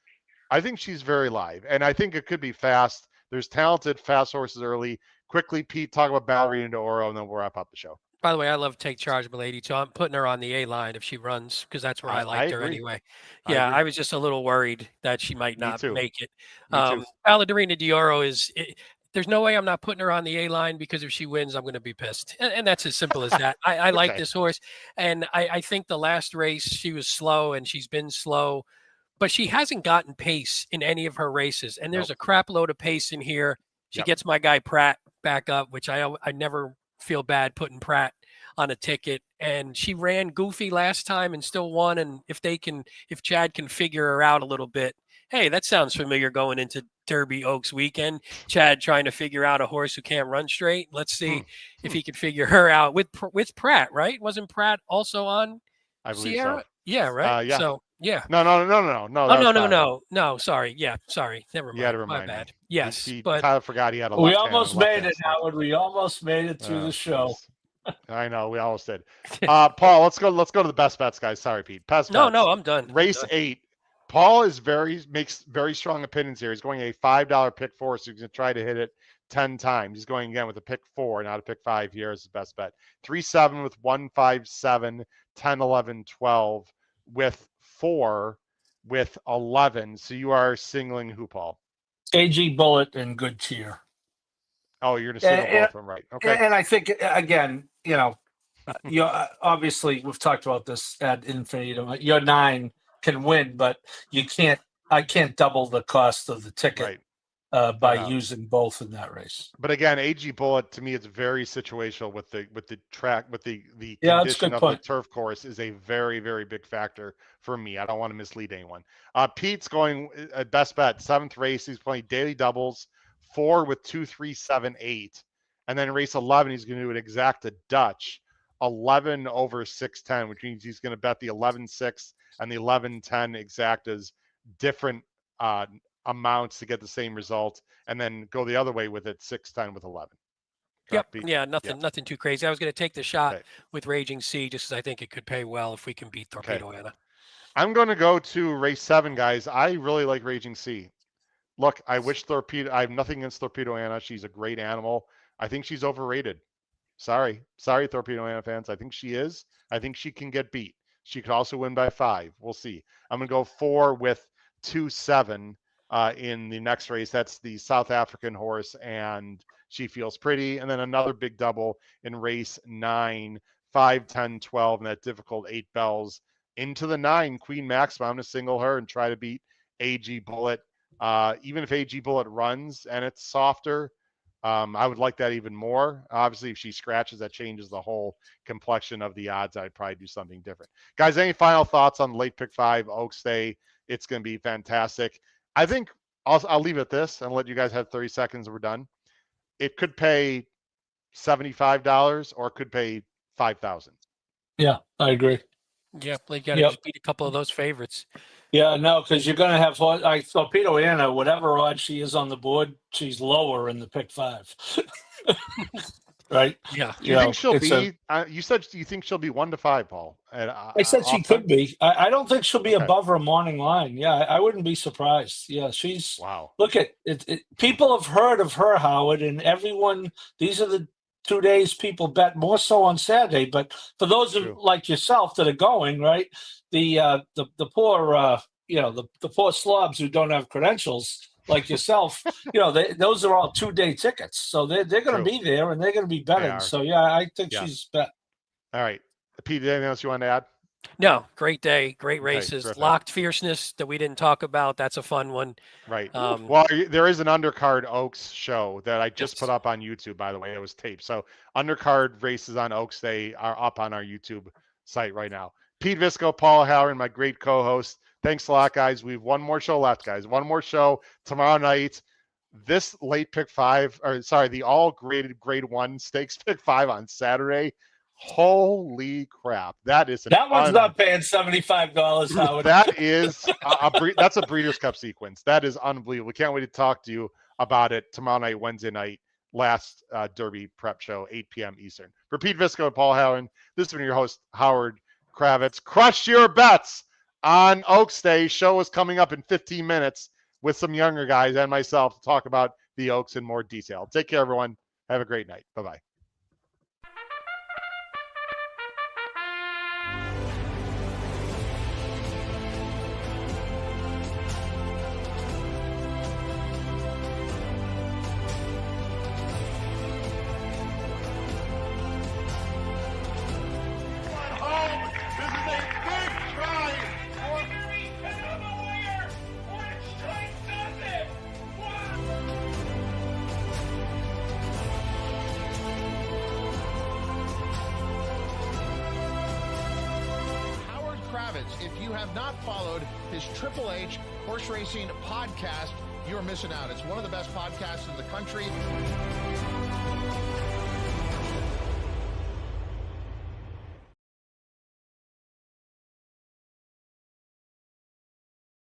S2: I think she's very live, and I think it could be fast. There's talented, fast horses early. Quickly, Pete, talk about Ballerina de Oro, and then we'll wrap up the show.
S3: By the way, I love Take Charge Milady, so I'm putting her on the A line if she runs, because that's where I liked her anyway. Yeah, I was just a little worried that she might not make it. Ballerina de Oro there's no way I'm not putting her on the A line, because if she wins, I'm going to be pissed. And that's as simple as that. I like this horse. And I think the last race, she was slow, and she's been slow, but she hasn't gotten pace in any of her races. And there's a crap load of pace in here. She gets my guy Pratt back up, which I never feel bad putting Pratt on a ticket. And she ran goofy last time and still won. And if Chad can figure her out a little bit, Hey, that sounds familiar going into Derby Oaks weekend. Chad trying to figure out a horse who can't run straight. Let's see if he could figure her out with Pratt, right? Wasn't Pratt also on
S2: I believe
S3: Sierra?
S2: so.
S3: Yeah, right.
S2: Yeah.
S3: So yeah.
S2: No.
S3: Oh
S2: That was Tyler.
S3: no. Sorry. Yeah, sorry. Never
S2: You had
S3: mind.
S2: to
S3: My
S2: remind
S3: bad.
S2: me.
S3: Yes, but
S2: Tyler forgot he had a
S4: We
S2: left hand and
S4: almost
S2: left
S4: made
S2: hand
S4: it,
S2: start.
S4: Howard. We almost made it through the show.
S2: I know we almost did. Paul, let's go to the best bets, guys. Sorry, Pete. Best
S3: no,
S2: bets.
S3: I'm done.
S2: Race 8. Paul makes very strong opinions here. He's going a $5 pick 4, so he's going to try to hit it 10 times. He's going again with a pick 4, not a pick 5 here as his best bet. 3-7 with 1-5-7, 10, 11, 12 with 4 with 11. So you are singling who, Paul?
S4: AG Bullet and Good Cheer.
S2: Oh, you're going to single both of them, right? Okay.
S4: And I think, again, obviously we've talked about this ad infinitum. Your 9 can win, but I can't double the cost of the ticket by using both in that race.
S2: But again, AG Bullet to me is very situational with the track, with the
S4: that's a
S2: condition
S4: good
S2: of
S4: point.
S2: the turf course is a very, very big factor for me. I don't want to mislead anyone. Pete's going best bet, 7th race. He's playing daily doubles, 4 with 2, 3, 7, 8. And then race 11, he's going to do an exacta Dutch, 11 over 610, which means he's going to bet the 11-6 and the 11-10 exactas different amounts to get the same result, and then go the other way with it 6-10 with 11.
S3: Yep. Yeah, nothing too crazy. I was going to take the shot with Raging Sea just as I think it could pay well if we can beat Torpedo Anna.
S2: I'm going to go to race 7, guys. I really like Raging Sea. Look, I have nothing against Torpedo Anna. She's a great animal. I think she's overrated. Sorry, Torpedo Anna fans. I think she is. I think she can get beat. She could also win by 5. We'll see. I'm going to go 4 with 2-7 in the next race. That's the South African horse, and She Feels Pretty. And then another big double in race 9, 5, 10, 12, and that difficult 8 bells into the 9, Queen Maxima. I'm going to single her and try to beat AG Bullet. Even if AG Bullet runs and it's softer, I would like that even more. Obviously, if she scratches, that changes the whole complexion of the odds. I'd probably do something different. Guys, any final thoughts on late pick 5, Oaks Day? It's going to be fantastic. I think I'll leave it at this and let you guys have 30 seconds and we're done. It could pay $75 or it could pay $5,000.
S4: Yeah, I agree.
S3: Yeah, you got to just beat a couple of those favorites.
S4: Yeah, no, because you're going to have Torpedo Anna, whatever odds she is on the board, she's lower in the pick 5. Right?
S2: Yeah. Do you think she'll be? You said you think she'll be 1 to 5, Paul.
S4: I said she could be. I don't think she'll be above her morning line. Yeah, I wouldn't be surprised. Yeah, she's.
S2: Wow.
S4: Look at it. People have heard of her, Howard, and everyone. These are the 2 days people bet, more so on Saturday. But for those of like yourself that are going, right, the poor the poor slobs who don't have credentials like yourself, those are all 2-day tickets, so they're going to be there and they're going to be betting. So I think she's bet.
S2: All right, Pete, anything else you want to add?
S3: No, great day, great races, locked fierceness that we didn't talk about. That's a fun one.
S2: Right. Well, there is an undercard Oaks show that I just put up on YouTube, by the way. It was taped. So undercard races on Oaks Day are up on our YouTube site right now. Pete Visco, Paul Halloran, my great co-host. Thanks a lot, guys. We have one more show left, guys. One more show tomorrow night. This late pick 5, the all graded grade 1 stakes pick 5 on Saturday. Holy crap! That one's
S4: not paying $75. Howard.
S2: That is that's a Breeders' Cup sequence. That is unbelievable. We can't wait to talk to you about it tomorrow night, Wednesday night. Last Derby prep show, 8 p.m. Eastern. For Pete Visco and Paul Halloran, this has been your host Howard Kravitz. Crush your bets on Oaks Day. Show is coming up in 15 minutes with some younger guys and myself to talk about the Oaks in more detail. Take care, everyone. Have a great night. Bye-bye.
S1: Kravitz. If you have not followed his Triple H horse racing podcast, you're missing out. It's one of the best podcasts in the country.